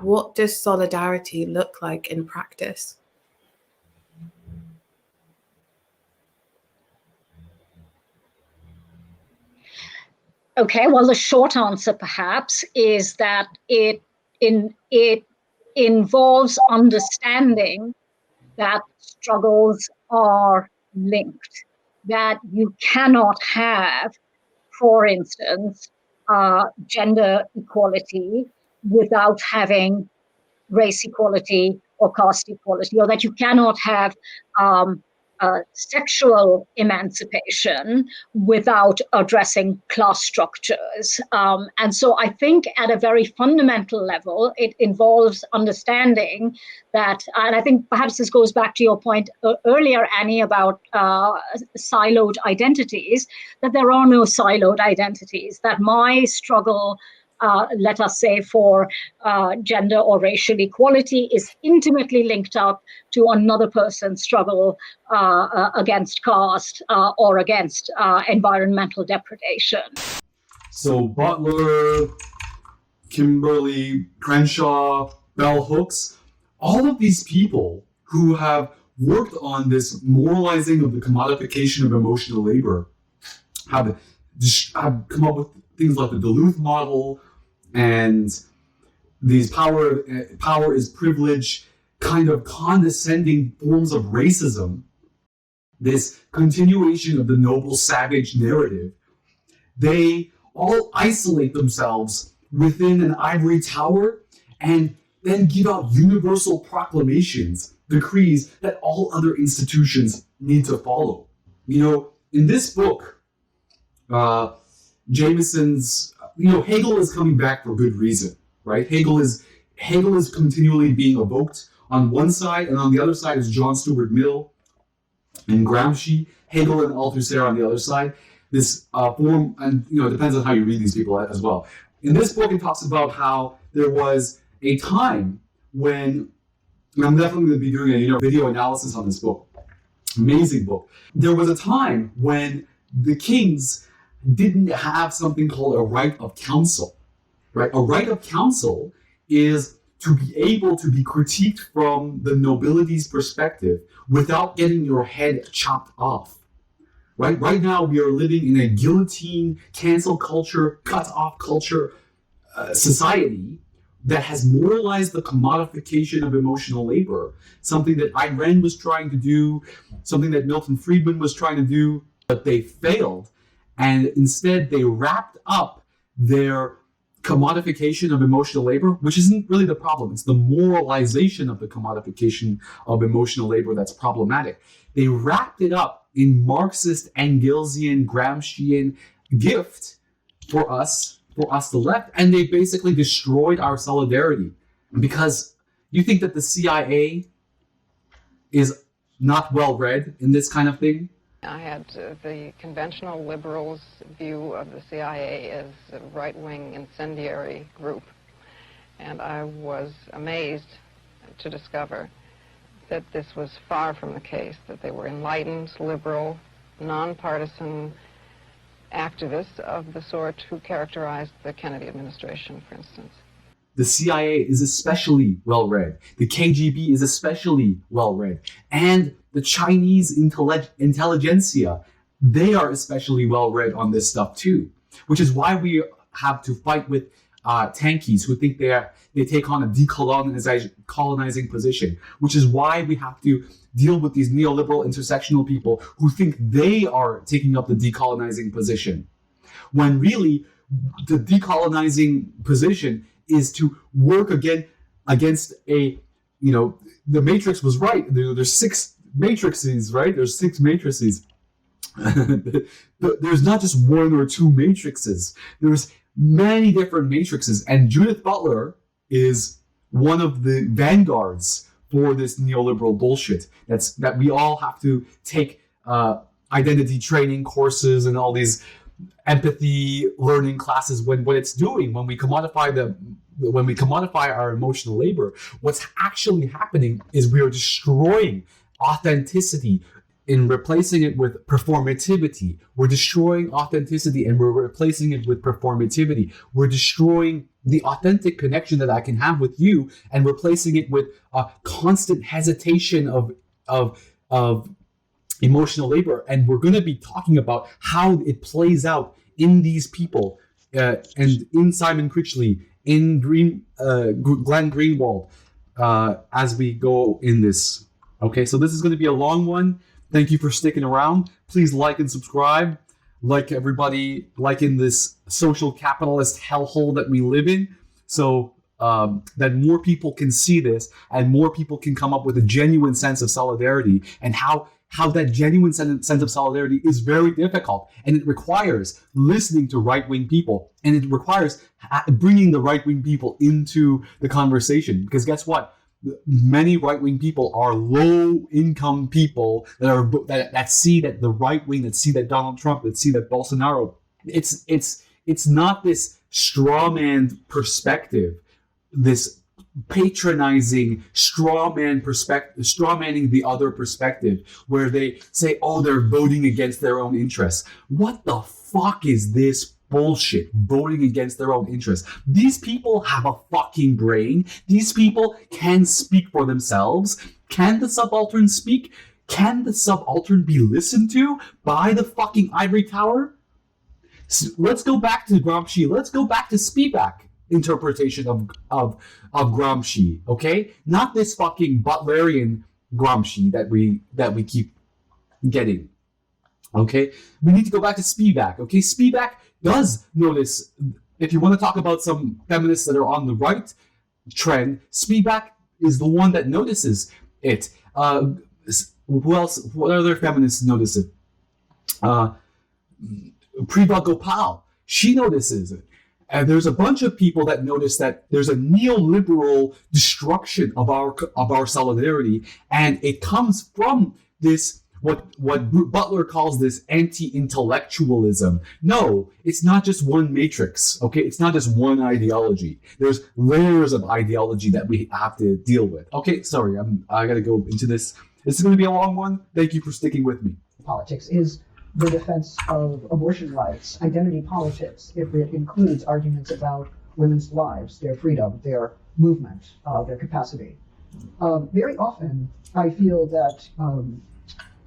What does solidarity look like in practice? Okay, well, the short answer perhaps is that it involves understanding that struggles are linked, that you cannot have, for instance, gender equality without having race equality or caste equality, or that you cannot have sexual emancipation without addressing class structures. And so I think at a very fundamental level, it involves understanding that, and I think perhaps this goes back to your point earlier, Annie, about siloed identities, that there are no siloed identities, that my struggle, let us say, for gender or racial equality is intimately linked up to another person's struggle against caste or against environmental depredation. So Butler, Kimberly Crenshaw, Bell Hooks, all of these people who have worked on this moralizing of the commodification of emotional labor have come up with things like the Duluth model and these power is privilege kind of condescending forms of racism, this continuation of the noble savage narrative. They all isolate themselves within an ivory tower and then give out universal proclamations, decrees that all other institutions need to follow. You know, in this book, Jameson's, Hegel is coming back for good reason, right? Hegel is continually being evoked on one side, and on the other side is John Stuart Mill and Gramsci, Hegel and Althusser on the other side. This form, and it depends on how you read these people as well. In this book, it talks about how there was a time when, and I'm definitely going to be doing a video analysis on this book, amazing book. There was a time when the kings didn't have something called a right of counsel, right? A right of counsel is to be able to be critiqued from the nobility's perspective without getting your head chopped off. Right now, we are living in a guillotine, cancel culture, cut off culture society that has moralized the commodification of emotional labor, something that Ayn Rand was trying to do, something that Milton Friedman was trying to do, but they failed. And instead, they wrapped up their commodification of emotional labor, which isn't really the problem. It's the moralization of the commodification of emotional labor that's problematic. They wrapped it up in Marxist, Engelsian, Gramscian gift for us, the left, and they basically destroyed our solidarity. Because you think that the CIA is not well read in this kind of thing? I had the conventional liberals' view of the CIA as a right-wing incendiary group, and I was amazed to discover that this was far from the case, that they were enlightened, liberal, nonpartisan activists of the sort who characterized the Kennedy administration, for instance. The CIA is especially well-read. The KGB is especially well-read. And the Chinese intelligentsia, they are especially well-read on this stuff too. Which is why we have to fight with tankies who think they take on a decolonizing position. Which is why we have to deal with these neoliberal intersectional people who think they are taking up the decolonizing position. When really, the decolonizing position is to work against the matrix was right. There's 6 matrices, right? There's 6 matrices. There's not just 1 or 2 matrices. There's many different matrices, and Judith Butler is one of the vanguards for this neoliberal bullshit. That we all have to take identity training courses and all these empathy learning classes. When what it's doing, when we commodify our emotional labor, what's actually happening is we are destroying authenticity in replacing it with performativity. We're destroying authenticity and we're replacing it with performativity. We're destroying the authentic connection that I can have with you and replacing it with a constant hesitation of emotional labor. And we're going to be talking about how it plays out in these people and in Simon Critchley, in Glenn Greenwald, as we go in this. Okay, so this is going to be a long one. Thank you for sticking around. Please like and subscribe. Like everybody, like in this social capitalist hellhole that we live in, so that more people can see this and more people can come up with a genuine sense of solidarity, and how that genuine sense of solidarity is very difficult, and it requires listening to right-wing people, and it requires bringing the right-wing people into the conversation, because guess what? Many right-wing people are low-income people that see that the right wing, that see that Donald Trump, that see that Bolsonaro. It's not this strawman perspective, this patronizing strawmanning the other perspective, where they say, "Oh, they're voting against their own interests." What the fuck is this bullshit, voting against their own interests? These people have a fucking brain. These people can speak for themselves. Can the subaltern speak? Can the subaltern be listened to by the fucking ivory tower? So let's go back to Gramsci. Let's go back to Spivak interpretation of Gramsci, okay? Not this fucking Butlerian Gramsci that we keep getting. Okay? We need to go back to Spivak, okay? Spivak does notice, if you want to talk about some feminists that are on the right trend, Spivak is the one that notices it. Who else? What other feminists notice it? Priva Gopal, she notices it. And there's a bunch of people that notice that there's a neoliberal destruction of our solidarity, and it comes from this what Butler calls this anti-intellectualism. No, it's not just one matrix, okay? It's not just one ideology. There's layers of ideology that we have to deal with. Okay, sorry, I gotta go into this. This is gonna be a long one. Thank you for sticking with me. Politics is the defense of abortion rights, identity politics, if it includes arguments about women's lives, their freedom, their movement, their capacity. Very often, I feel that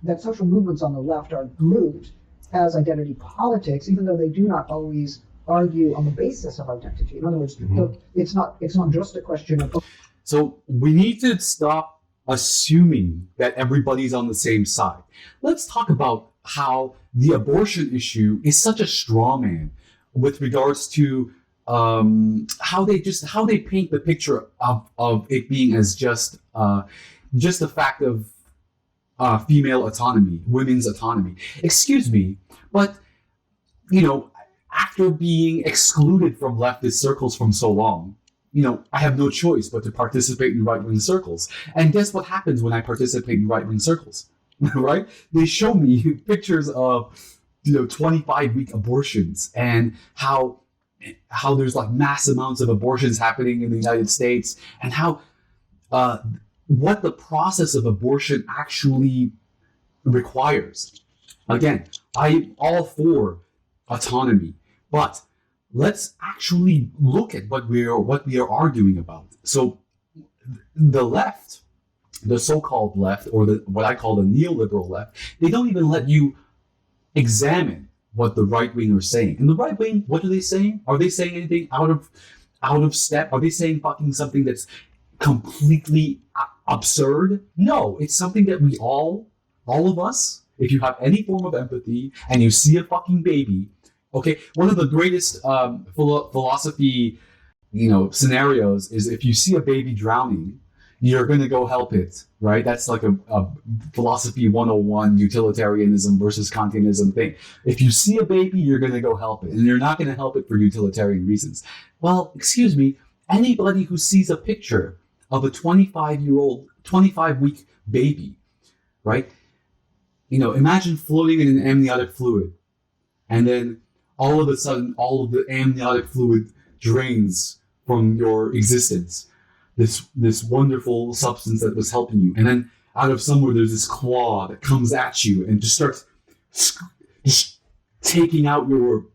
that social movements on the left are grouped as identity politics, even though they do not always argue on the basis of identity. In other words, it's not just a question of. So we need to stop assuming that everybody's on the same side. Let's talk about how the abortion issue is such a straw man with regards to how they paint the picture of it being as just a fact of female autonomy, women's autonomy. Excuse me, but after being excluded from leftist circles from so long, I have no choice but to participate in right-wing circles. And guess what happens when I participate in right-wing circles? Right? They show me pictures of 25-week abortions, and how there's like mass amounts of abortions happening in the United States, and how what the process of abortion actually requires. Again, I'm all for autonomy, but let's actually look at what we are arguing about. So the left, the so-called left, or what I call the neoliberal left, they don't even let you examine what the right wing are saying. And the right wing, what are they saying? Are they saying anything out of step? Are they saying fucking something that's completely absurd? No, it's something that we all of us, if you have any form of empathy and you see a fucking baby, okay, one of the greatest philosophy, scenarios is if you see a baby drowning, you're going to go help it, right? That's like a philosophy 101 utilitarianism versus Kantianism thing. If you see a baby, you're going to go help it, and you're not going to help it for utilitarian reasons. Well, excuse me, anybody who sees a picture of a 25-week baby, right? Imagine floating in an amniotic fluid, and then all of a sudden, all of the amniotic fluid drains from your existence. This wonderful substance that was helping you, and then out of somewhere there's this claw that comes at you and just starts just taking out your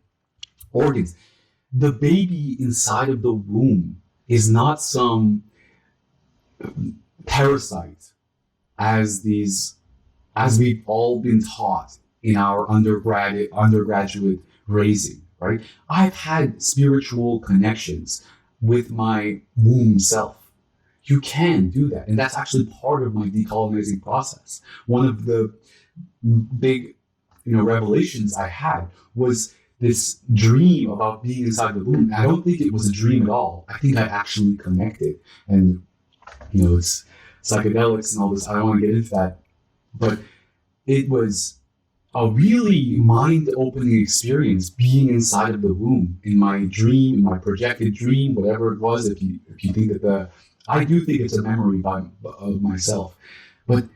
organs. the baby inside of the womb is not some parasite as we've all been taught in our undergraduate raising, right? I've had spiritual connections with my womb self. You can do that, and that's actually part of my decolonizing process. One of the big, revelations I had was this dream about being inside the womb. I don't think it was a dream at all. I think I actually connected, and it's psychedelics and all this. I don't want to get into that, but it was a really mind-opening experience being inside of the womb in my dream, in my projected dream, whatever it was. If you think that I do think it's a memory of myself, but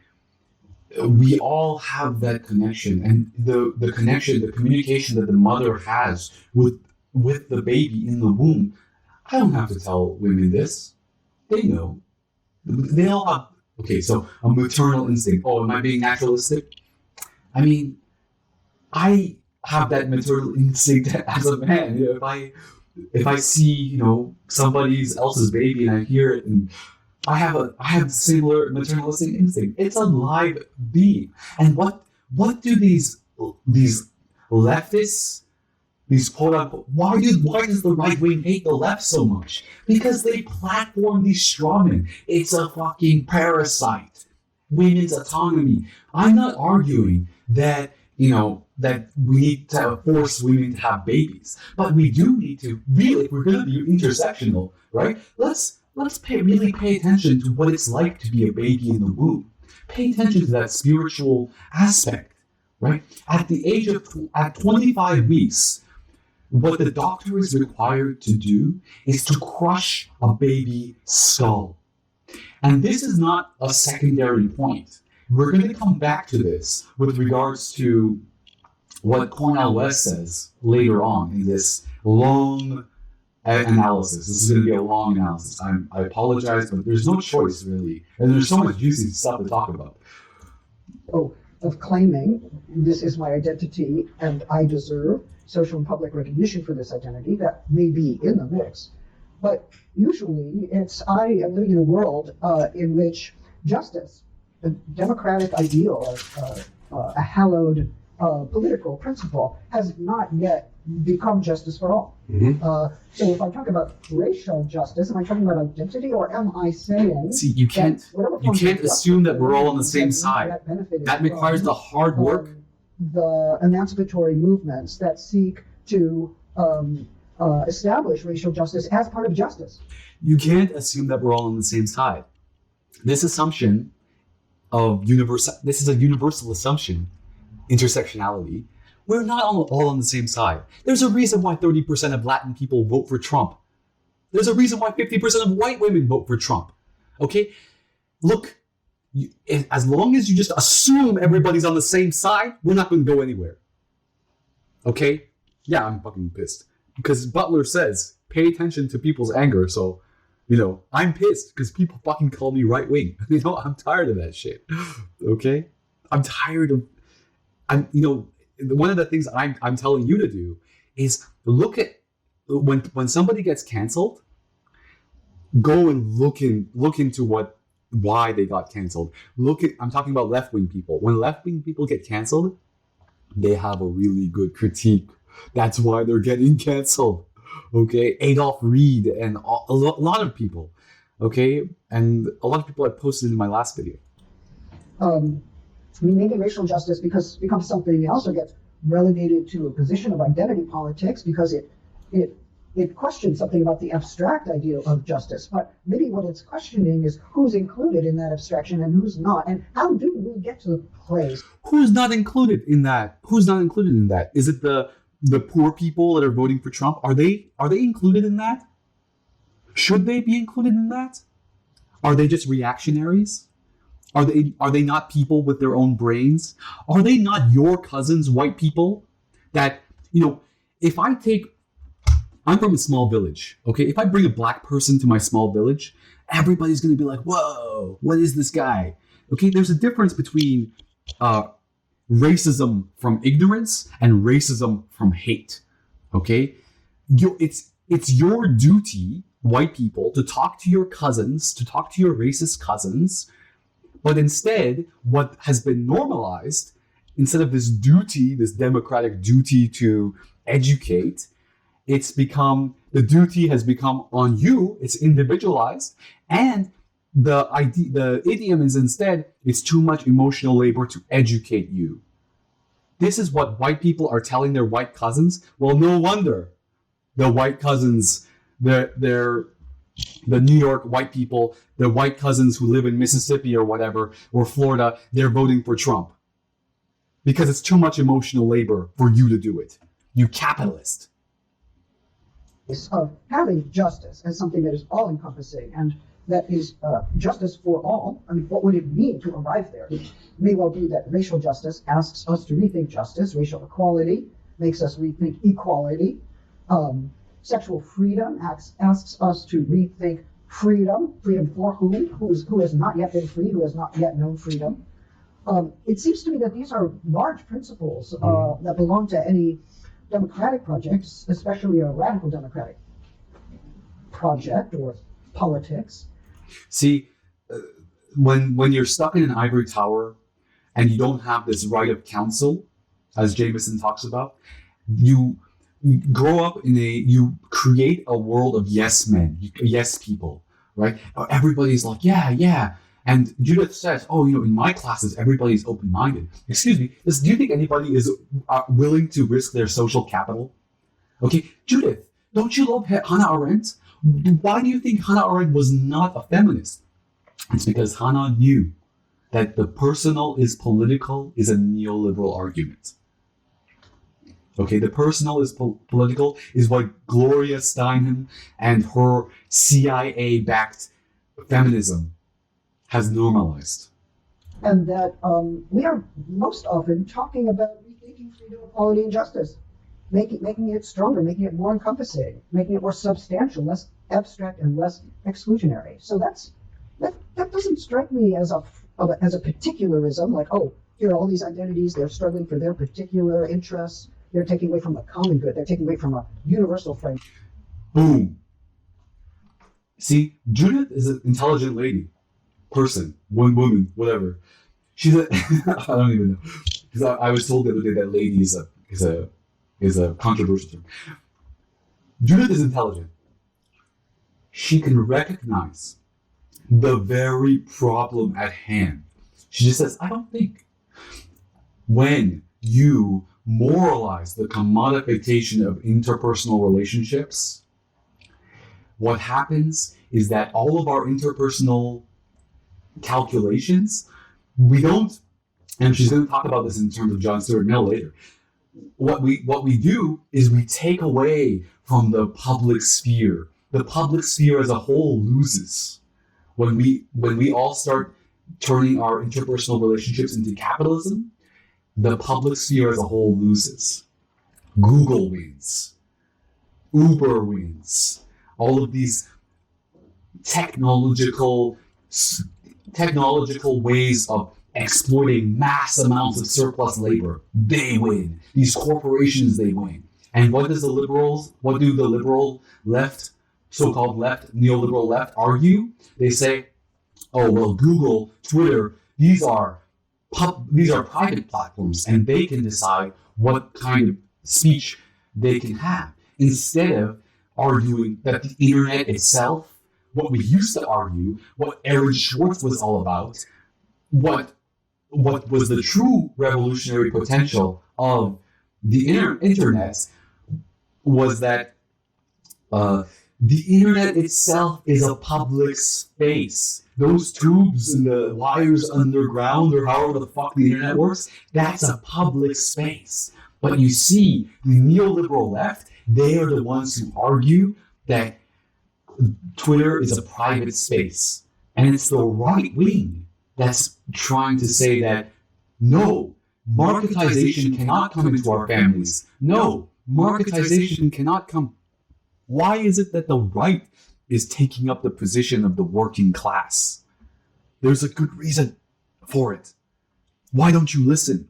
we all have that connection, and the connection, the communication that the mother has with the baby in the womb. I don't have to tell women this; they know. They all have. Okay, so a maternal instinct. Oh, am I being naturalistic? I mean, I have that maternal instinct as a man. If I see somebody else's baby and I hear it, and I have similar maternalistic instinct. It's a live being. And what do these leftists, these quote unquote, why does the right wing hate the left so much? Because they platform these strawmen. It's a fucking parasite. Women's autonomy. I'm not arguing that that we need to force women to have babies, but we do need to really, if we're going to be intersectional, right? Let's really pay attention to what it's like to be a baby in the womb. Pay attention to that spiritual aspect, right? At 25 weeks, what the doctor is required to do is to crush a baby skull. And this is not a secondary point. We're going to come back to this with regards to what Cornel West says later on in this long analysis. This is going to be a long analysis. I apologize, but there's no choice, really. And there's so much juicy stuff to talk about. Of claiming this is my identity and I deserve social and public recognition for this identity, that may be in the mix. But usually I am living in a world in which justice, the democratic ideal, a hallowed political principle, has not yet become justice for all. Mm-hmm. So if I'm talking about racial justice, am I talking about identity, or am I saying? See, you can't assume that we're all on the same side. That requires the hard work. The emancipatory movements that seek to establish racial justice as part of justice. You can't assume that we're all on the same side. This assumption of this is a universal assumption, intersectionality. We're not all on the same side. There's a reason why 30% of Latin people vote for Trump. There's a reason why 50% of white women vote for Trump. Okay? Look, as long as you just assume everybody's on the same side, we're not going to go anywhere. Okay? Yeah, I'm fucking pissed. Because Butler says, pay attention to people's anger. So, I'm pissed because people fucking call me right wing. I'm tired of that shit. Okay? I'm tired of... one of the things I'm telling you to do is look at when somebody gets canceled, go and look into why they got canceled. I'm talking about left-wing people. When left-wing people get canceled, they have a really good critique. That's why they're getting canceled. Okay, Adolf Reed and a lot of people. Okay, and a lot of people I posted in my last video. Maybe racial justice becomes something else, or gets relegated to a position of identity politics because it questions something about the abstract idea of justice. But maybe what it's questioning is who's included in that abstraction and who's not, and how do we get to the place? Who's not included in that? Who's not included in that? Is it the poor people that are voting for Trump? Are they included in that? Should they be included in that? Are they just reactionaries? Are they not people with their own brains? Are they not your cousins, white people? That, if I'm from a small village, okay? If I bring a black person to my small village, everybody's going to be like, whoa, what is this guy? Okay, there's a difference between racism from ignorance and racism from hate, okay? it's your duty, white people, to talk to your cousins, to talk to your racist cousins, but instead, what has been normalized, instead of this duty, this democratic duty to educate, the duty has become on you, it's individualized, and the idiom is instead, it's too much emotional labor to educate you. This is what white people are telling their white cousins. Well, no wonder the white cousins, the New York white people, the white cousins who live in Mississippi or whatever, or Florida, they're voting for Trump. Because it's too much emotional labor for you to do it. You capitalist. Of having justice as something that is all-encompassing and that is justice for all. I mean, what would it mean to arrive there? It may well be that racial justice asks us to rethink justice. Racial equality makes us rethink equality. Sexual freedom asks us to rethink freedom. Freedom for whom? Who has not yet been free, who has not yet known freedom. It seems to me that these are large principles that belong to any democratic project, especially a radical democratic project or politics. See, when you're stuck in an ivory tower and you don't have this right of counsel, as Jameson talks about, you grow up you create a world of yes men, yes people, right? Everybody's like, yeah. And Judith says, in my classes, everybody's open-minded. Excuse me, do you think anybody is willing to risk their social capital? Okay, Judith, don't you love Hannah Arendt? Why do you think Hannah Arendt was not a feminist? It's because Hannah knew that the personal is political is a neoliberal argument. Okay, the personal is political is what Gloria Steinem and her CIA-backed feminism has normalized. And that we are most often talking about rethinking freedom, equality, and justice, making it stronger, making it more encompassing, making it more substantial, less abstract, and less exclusionary. So that doesn't strike me as a particularism, like, here are all these identities, they're struggling for their particular interests, they're taking away from the common good, they're taking away from a universal frame. Boom. See, Judith is an intelligent lady. Person, one woman, whatever. She's I don't even know, because I was told the other day that lady is a controversial term. Judith is intelligent. She can recognize the very problem at hand. She just says, I don't think. When you moralize the commodification of interpersonal relationships, what happens is that all of our interpersonal calculations, we don't, and she's going to talk about this in terms of John Stuart Mill later. What we do is we take away from the public sphere. The public sphere as a whole loses when we all start turning our interpersonal relationships into capitalism. The public sphere as a whole loses. Google wins. Uber wins. All of these technological ways of exploiting mass amounts of surplus labor, they win. These corporations, they win. And what do the liberal left, so-called left, neoliberal left, argue? They say, Google, Twitter, these are private platforms, and they can decide what kind of speech they can have, instead of arguing that the internet itself, what we used to argue, what Aaron Schwartz was all about, what was the true revolutionary potential of the internet, was that the internet itself is a public space. Those tubes and the wires underground, or however the fuck the internet works, that's a public space. But you see, the neoliberal left, they are the ones who argue that Twitter is a private space. And it's the right wing that's trying to say that, no, marketization cannot come into our families. No, marketization cannot come. Why is it that the right is taking up the position of the working class? There's a good reason for it. Why don't you listen?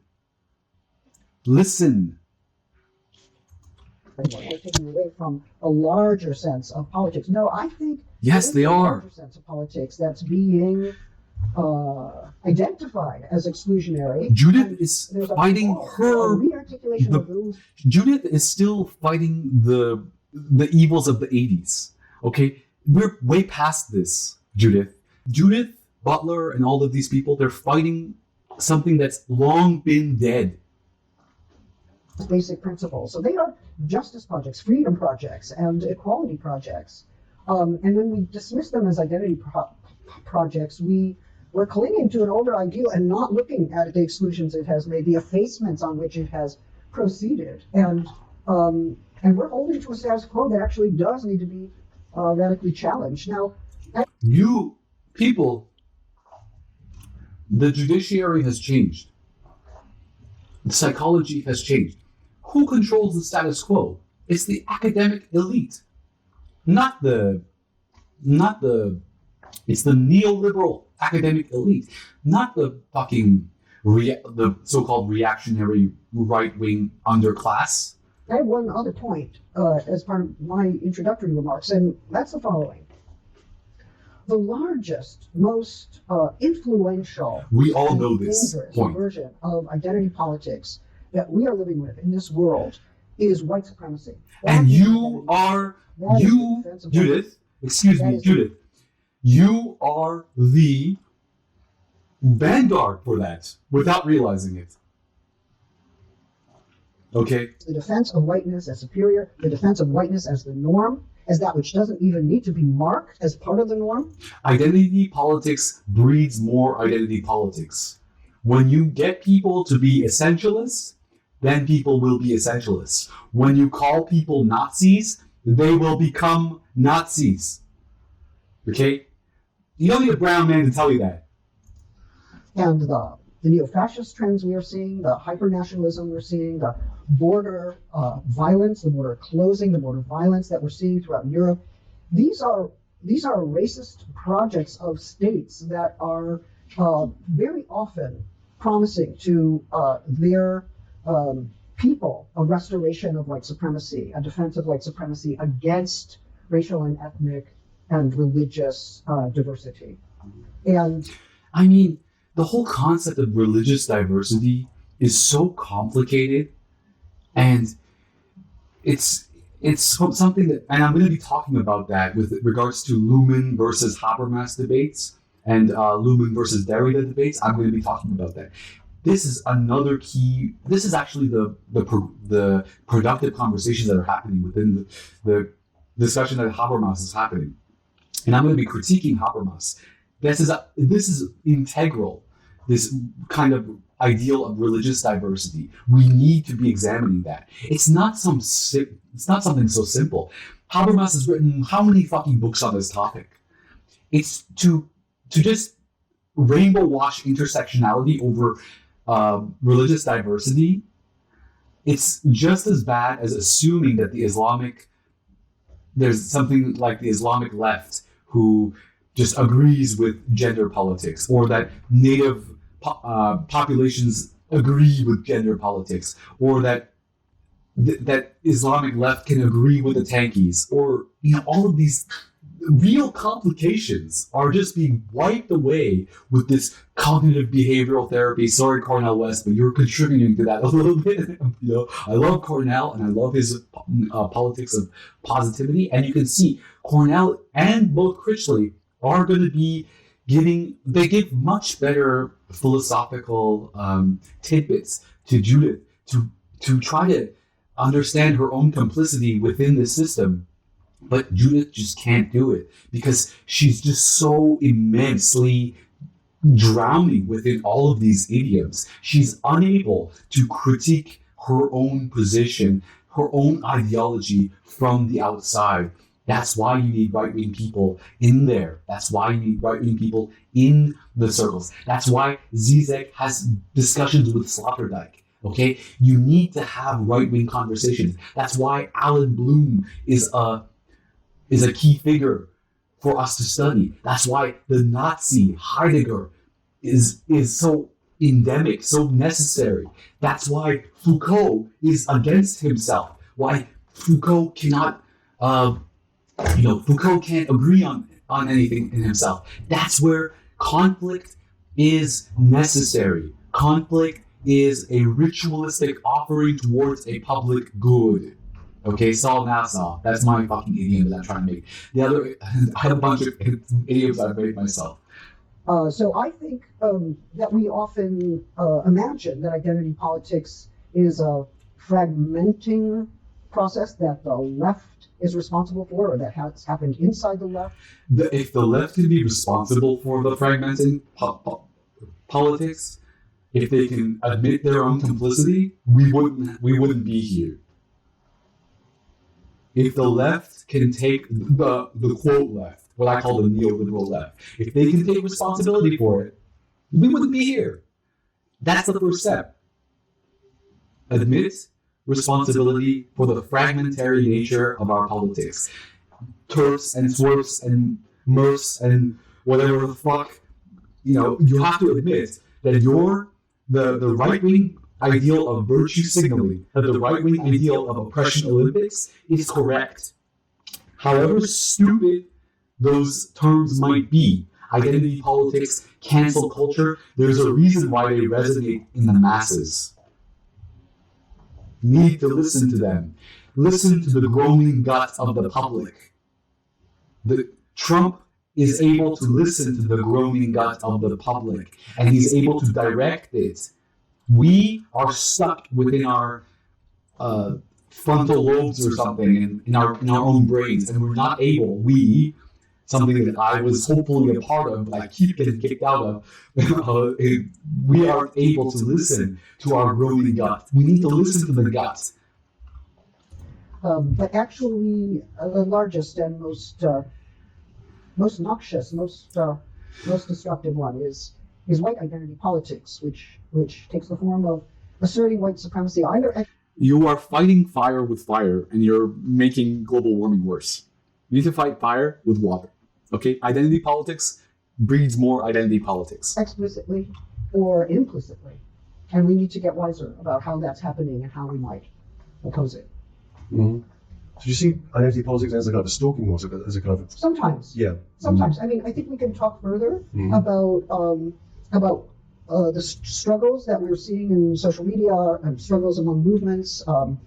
Listen. They're taking away from a larger sense of politics. No, I think Yes, they a are. larger sense of politics that's being identified as exclusionary. Judith is There's a fighting whole her. rearticulation the- of those. Judith is still fighting the evils of the 80s. Okay, we're way past this, Judith. Judith, Butler, and all of these people, they're fighting something that's long been dead. Basic principles. So they are justice projects, freedom projects, and equality projects. And when we dismiss them as identity projects, we're clinging to an older ideal and not looking at the exclusions it has made, the effacements on which it has proceeded. And we're holding to a status quo that actually does need to be radically challenged. Now, You people, the judiciary has changed. The psychology has changed. Who controls the status quo? It's the academic elite, not the. It's the neoliberal academic elite, not the fucking the so-called reactionary right-wing underclass. I have one other point as part of my introductory remarks, and that's the following. The largest, most influential, We all and know this dangerous point. version of identity politics that we are living with in this world is white supremacy. That And is you identity. are, That is you, the defense of Judith, excuse That me, is- Judith, you are the vanguard for that without realizing it. Okay? the defense of whiteness as superior, the defense of whiteness as the norm, as that which doesn't even need to be marked as part of the norm. Identity politics breeds more identity politics. When you get people to be essentialists, then people will be essentialists. When you call people Nazis, they will become Nazis. Okay? You don't need a brown man to tell you that. And the neo-fascist trends we are seeing, the hyper-nationalism we're seeing, the border violence, the border closing, the border violence that we're seeing throughout Europe, these are racist projects of states that are very often promising to their people a restoration of white supremacy, a defense of white supremacy against racial and ethnic and religious diversity. And I mean, the whole concept of religious diversity is so complicated, and it's something that, and I'm going to be talking about that with regards to Luhmann versus Habermas debates and Luhmann versus Derrida debates. I'm going to be talking about that. This is another key. This is actually the productive conversations that are happening within the discussion that Habermas is happening, and I'm going to be critiquing Habermas. This is integral. This kind of ideal of religious diversity. We need to be examining that. It's not something so simple. Habermas has written how many fucking books on this topic? It's to just rainbow wash intersectionality over religious diversity. It's just as bad as assuming that there's something like the Islamic left who just agrees with gender politics, or that native populations agree with gender politics, or that Islamic left can agree with the tankies, or all of these real complications are just being wiped away with this cognitive behavioral therapy. Sorry, Cornel West, but you're contributing to that a little bit. I love Cornel and I love his politics of positivity, and you can see Cornel and both Critchley are going to be they give much better philosophical tidbits to Judith to try to understand her own complicity within the system. But Judith just can't do it because she's just so immensely drowning within all of these idioms. She's unable to critique her own position, her own ideology from the outside. That's why you need right-wing people in there. That's why you need right-wing people in the circles. That's why Zizek has discussions with Sloterdijk. Okay? You need to have right-wing conversations. That's why Alan Bloom is a key figure for us to study. That's why the Nazi Heidegger is so endemic, so necessary. That's why Foucault is against himself. Why Foucault cannot, Foucault can't agree on anything in himself. That's where conflict is necessary. Conflict is a ritualistic offering towards a public good. Okay, Saul Nassau. That's my fucking idiom that I'm trying to make. The other, I have a bunch of idioms I've made myself. So I think that we often imagine that identity politics is a fragmenting process that the left is responsible for, or that has happened inside the left. If the left can be responsible for the fragmenting politics, if they can admit their own complicity, we wouldn't be here. If the left can take the quote left, what I call the neoliberal left, if they can take responsibility for it, we wouldn't be here. That's the first step. Admit responsibility for the fragmentary nature of our politics. TERFs and SWERFs and MRFs and whatever the fuck, you have to admit that the right-wing ideal of virtue signaling, that the right-wing ideal of oppression Olympics is correct. However stupid those terms might be, identity politics, cancel culture, there's a reason why they resonate in the masses. Need to listen to them. Listen to the groaning guts of the public. Trump is able to listen to the groaning guts of the public, and he's able to direct it. We are stuck within our frontal lobes or something in our own brains, and we're not able, something that I was hopefully a part of, but I keep getting kicked out of, we aren't able to listen to our groaning gut. We need to listen to the gut. But actually, the largest and most noxious, most destructive one is white identity politics, which takes the form of asserting white supremacy either. You are fighting fire with fire, and you're making global warming worse. You need to fight fire with water. Okay? Identity politics breeds more identity politics. Explicitly or implicitly. And we need to get wiser about how that's happening and how we might oppose it. Mm-hmm. So do you see identity politics as a kind of a stalking war, as a kind of... Sometimes. Yeah. Sometimes. I mean, I think we can talk further about the struggles that we're seeing in social media and struggles among movements, and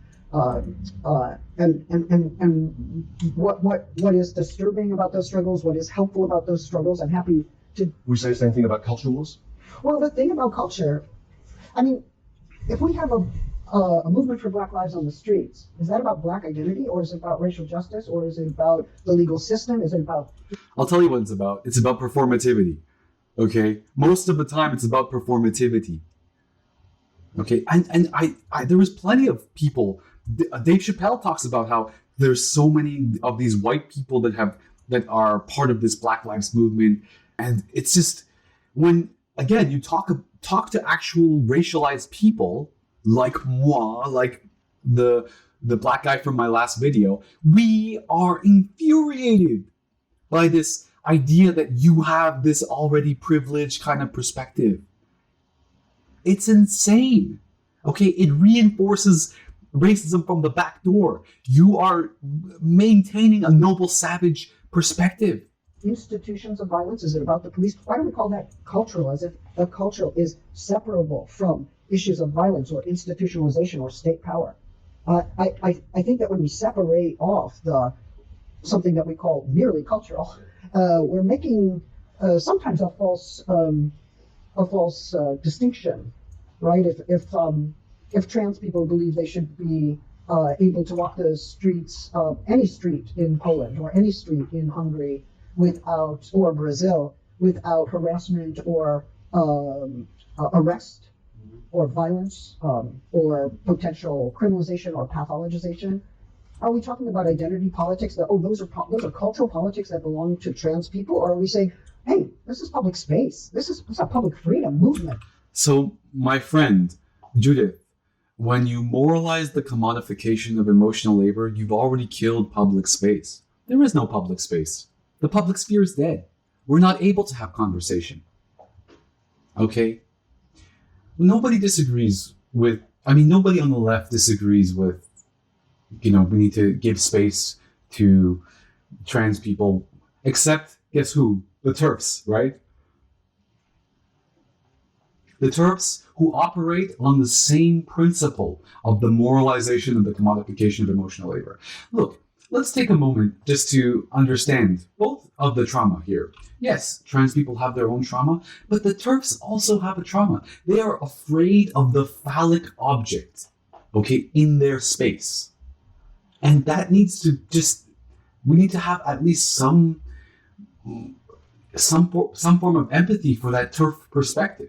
what is disturbing about those struggles, what is helpful about those struggles. I'm happy to... Would you say the same thing about culture wars? Well, the thing about culture, I mean, if we have a movement for Black lives on the streets, is that about Black identity, or is it about racial justice, or is it about the legal system? Is it about... I'll tell you what it's about. It's about performativity. Okay? Most of the time, it's about performativity. Okay? And I there was plenty of people... Dave Chappelle talks about how there's so many of these white people that are part of this Black Lives movement, and it's just when again you talk to actual racialized people like moi, like the black guy from my last video, we are infuriated by this idea that you have this already privileged kind of perspective. It's insane. Okay, it reinforces racism from the back door. You are maintaining a noble savage perspective. Institutions of violence? Is it about the police? Why do we call that cultural, as if the cultural is separable from issues of violence or institutionalization or state power? I think that when we separate off something that we call merely cultural, we're making sometimes a false distinction, right? If trans people believe they should be able to walk the streets of any street in Poland or any street in Hungary or Brazil without harassment or arrest or violence or potential criminalization or pathologization, are we talking about identity politics that, those are cultural politics that belong to trans people? Or are we saying, hey, this is public space. This is a public freedom movement. So, my friend, Judith, when you moralize the commodification of emotional labor, you've already killed public space. There is no public space. The public sphere is dead. We're not able to have conversation. Okay? Nobody on the left disagrees with we need to give space to trans people, except, guess who? The TERFs, right? The TERFs who operate on the same principle of the moralization and the commodification of emotional labor. Look, let's take a moment just to understand both of the trauma here. Yes, trans people have their own trauma, but the TERFs also have a trauma. They are afraid of the phallic object, okay, in their space. And that needs to we need to have at least some form of empathy for that TERF perspective.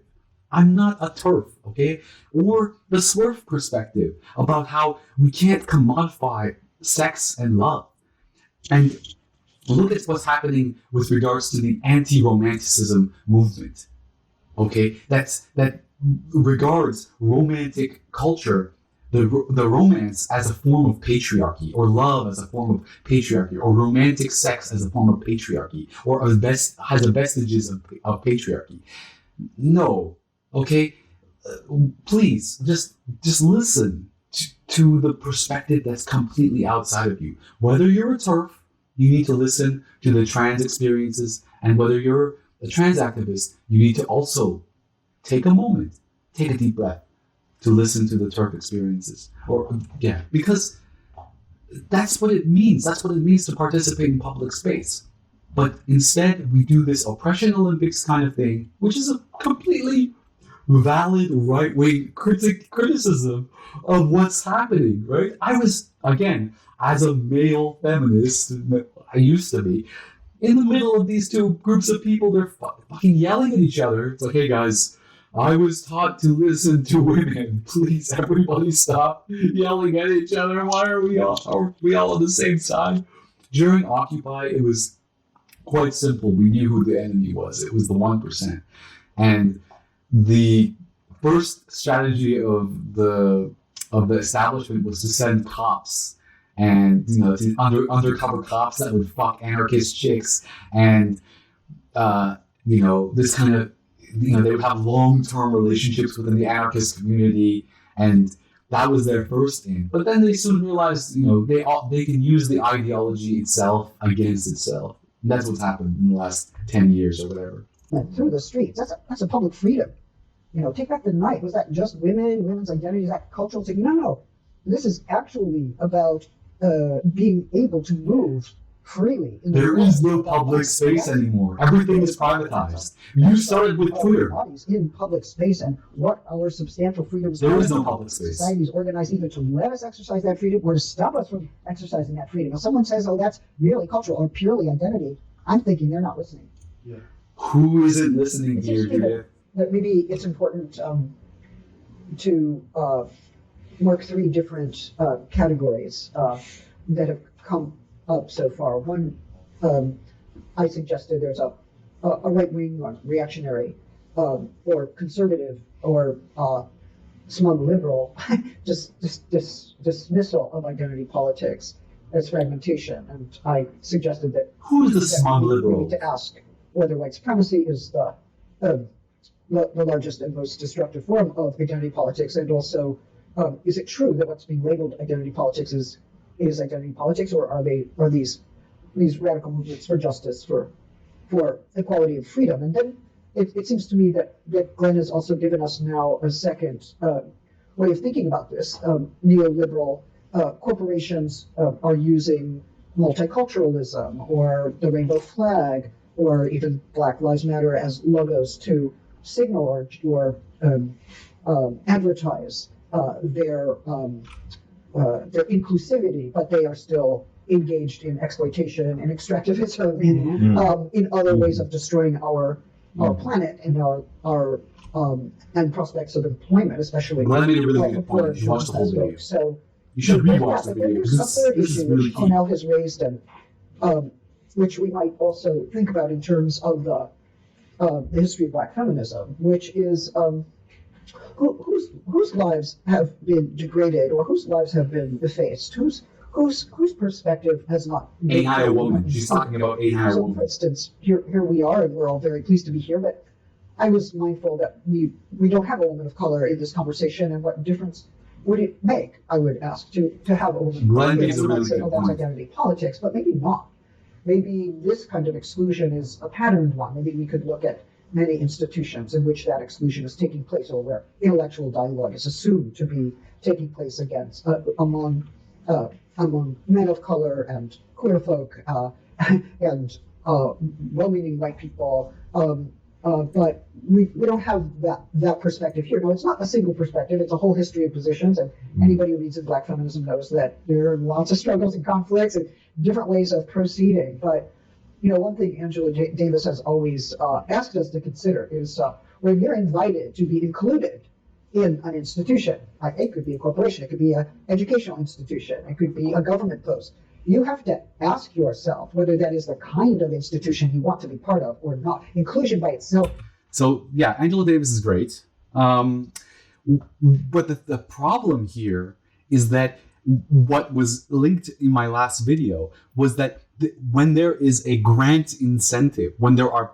I'm not a TERF, okay? Or the SWERF perspective about how we can't commodify sex and love. And look at what's happening with regards to the anti-romanticism movement, okay? That regards romantic culture, the romance as a form of patriarchy, or love as a form of patriarchy, or romantic sex as a form of patriarchy, or has a vestiges of patriarchy. No. Okay, please just listen to the perspective that's completely outside of you. Whether you're a TERF, you need to listen to the trans experiences, and whether you're a trans activist, you need to also take a moment, take a deep breath to listen to the TERF experiences. Because that's what it means. That's what it means to participate in public space. But instead, we do this oppression Olympics kind of thing, which is a completely valid right-wing criticism of what's happening, right? I was, again, as a male feminist, I used to be, in the middle of these two groups of people, they're fucking yelling at each other. It's like, hey guys, I was taught to listen to women. Please, everybody stop yelling at each other. Why are we all on the same side? During Occupy, it was quite simple. We knew who the enemy was. It was the 1%. And the first strategy of the establishment was to send cops and undercover cops that would fuck anarchist chicks, and this kind of they would have long-term relationships within the anarchist community, and that was their first aim. But then they soon realized they can use the ideology itself against itself. And that's what's happened in the last 10 years or whatever. Through the streets, that's a public freedom. Take back the night. Was that just women's identity? Is that cultural thing? No. This is actually about being able to move freely. There is no public space anymore. Everything is privatized. You started with Twitter. Bodies in public space and what our substantial freedoms. There is no public space. Society is organized either to let us exercise that freedom or to stop us from exercising that freedom. If someone says, "Oh, that's merely cultural or purely identity," I'm thinking they're not listening. Yeah. Who isn't listening here, Judith? That maybe it's important to mark three different categories that have come up so far. One, I suggested there's a right-wing or reactionary or conservative or smug liberal dismissal of identity politics as fragmentation, and I suggested that who's the smug liberal? We need to ask whether white supremacy is the largest and most destructive form of identity politics, and also is it true that what's being labeled identity politics is identity politics, or are these radical movements for justice, for equality and freedom? And then it seems to me that Glenn has also given us now a second way of thinking about this. Neoliberal corporations are using multiculturalism or the rainbow flag or even Black Lives Matter as logos to signal or advertise their inclusivity, but they are still engaged in exploitation and extractivism in other ways of destroying our planet and our and prospects of employment, especially. Glenn made a really good point. You watched the whole video. So you should rewatch the video. There's a third issue really which Cornell has raised, and which we might also think about in terms of the history of Black feminism, which is whose lives have been degraded or whose lives have been effaced, whose perspective has not been. AI woman. She's talking about AI so, woman. for instance, here we are, and we're all very pleased to be here, but I was mindful that we don't have a woman of color in this conversation, and what difference would it make, I would ask, to have a woman? Glenn You makes a might really say, good oh, that's point. identity politics, but maybe not. Maybe this kind of exclusion is a patterned one. Maybe we could look at many institutions in which that exclusion is taking place, or where intellectual dialogue is assumed to be taking place against among men of color and queer folk and well-meaning white people. But we don't have that perspective here. Now, it's not a single perspective. It's a whole history of positions, and anybody who reads in Black feminism knows that there are lots of struggles and conflicts and different ways of proceeding. But one thing Angela Davis has always asked us to consider is when you're invited to be included in an institution, it could be a corporation, it could be an educational institution, it could be a government post, you have to ask yourself whether that is the kind of institution you want to be part of or not. Inclusion by itself. So yeah, Angela Davis is great. But the problem here is that what was linked in my last video was that when there is a grant incentive, when there are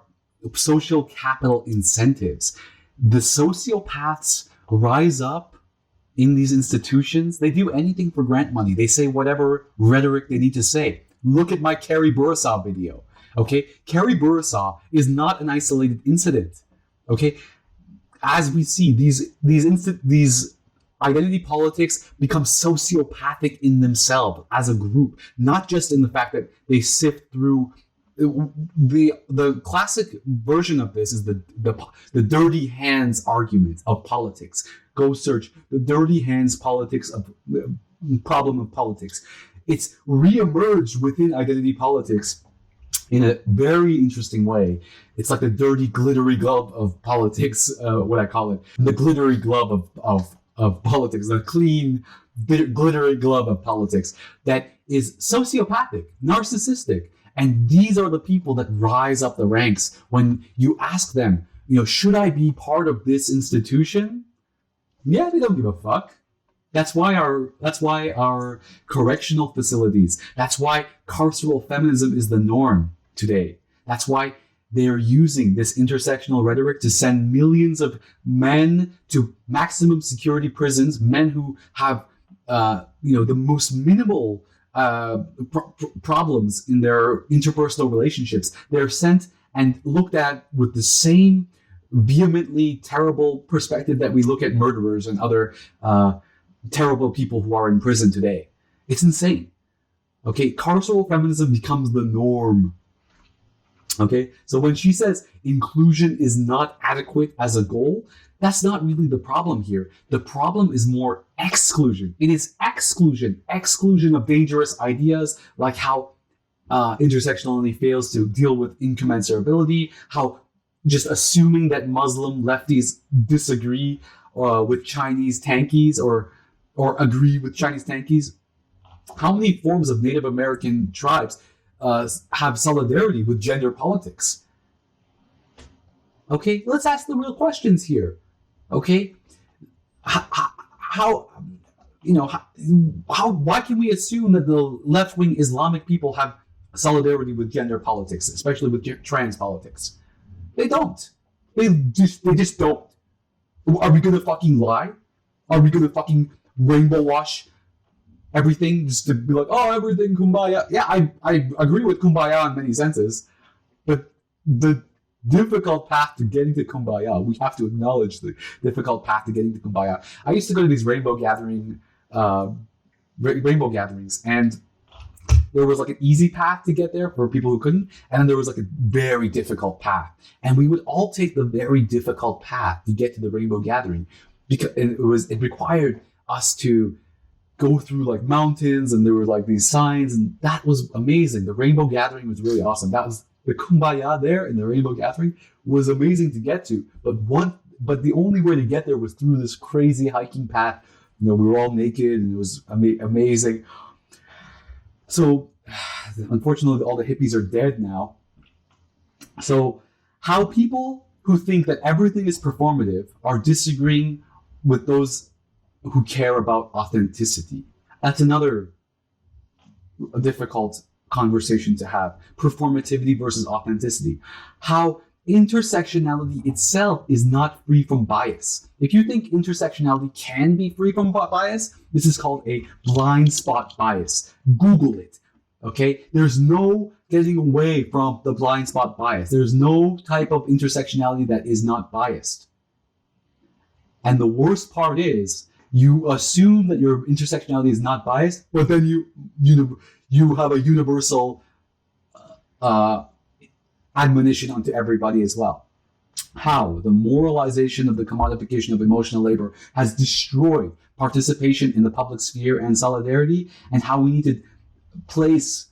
social capital incentives, the sociopaths rise up in these institutions. They do anything for grant money. They say whatever rhetoric they need to say. Look at my Carrie Bourassa video. Okay, Carrie Bourassa is not an isolated incident. Okay, as we see, these identity politics become sociopathic in themselves as a group, not just in the fact that they sift through. The classic version of this is the dirty hands argument of politics. Go search the dirty hands politics of problem of politics. It's reemerged within identity politics in a very interesting way. It's like the dirty, glittery glove of politics, what I call it, the glittery glove of politics, the clean, glittery glove of politics that is sociopathic, narcissistic. And these are the people that rise up the ranks when you ask them, should I be part of this institution? Yeah, they don't give a fuck. That's why our correctional facilities, that's why carceral feminism is the norm today. That's why they are using this intersectional rhetoric to send millions of men to maximum security prisons, men who have, the most minimal problems in their interpersonal relationships. They're sent and looked at with the same vehemently terrible perspective that we look at murderers and other terrible people who are in prison today. It's insane. Okay, carceral feminism becomes the norm. Okay, so when she says inclusion is not adequate as a goal, that's not really the problem here. The problem is more exclusion. It is exclusion of dangerous ideas, like how intersectionality fails to deal with incommensurability, how just assuming that Muslim lefties disagree with Chinese tankies or agree with Chinese tankies. How many forms of Native American tribes have solidarity with gender politics? Okay, let's ask the real questions here. Okay, why can we assume that the left-wing Islamic people have solidarity with gender politics, especially with trans politics? They don't. They just don't. Are we gonna fucking lie? Are we gonna fucking rainbow wash everything just to be like, oh, everything kumbaya? Yeah, I agree with kumbaya in many senses, but the difficult path to getting to kumbaya, we have to acknowledge the difficult path to getting to kumbaya. I used to go to these rainbow gatherings, and there was like an easy path to get there for people who couldn't, and then there was like a very difficult path. And we would all take the very difficult path to get to the rainbow gathering, because it required us to go through like mountains, and there were like these signs, and that was amazing. The rainbow gathering was really awesome. That was the kumbaya there in the rainbow gathering was amazing to get to. But the only way to get there was through this crazy hiking path. We were all naked, and it was amazing. So, unfortunately, all the hippies are dead now. So, how people who think that everything is performative are disagreeing with those who care about authenticity. That's another difficult conversation to have. Performativity versus authenticity. How intersectionality itself is not free from bias. If you think intersectionality can be free from bias, this is called a blind spot bias. Google it. Okay? There's no getting away from the blind spot bias. There's no type of intersectionality that is not biased. And the worst part is, you assume that your intersectionality is not biased, but then you have a universal admonition onto everybody as well. How the moralization of the commodification of emotional labor has destroyed participation in the public sphere and solidarity, and how we need a place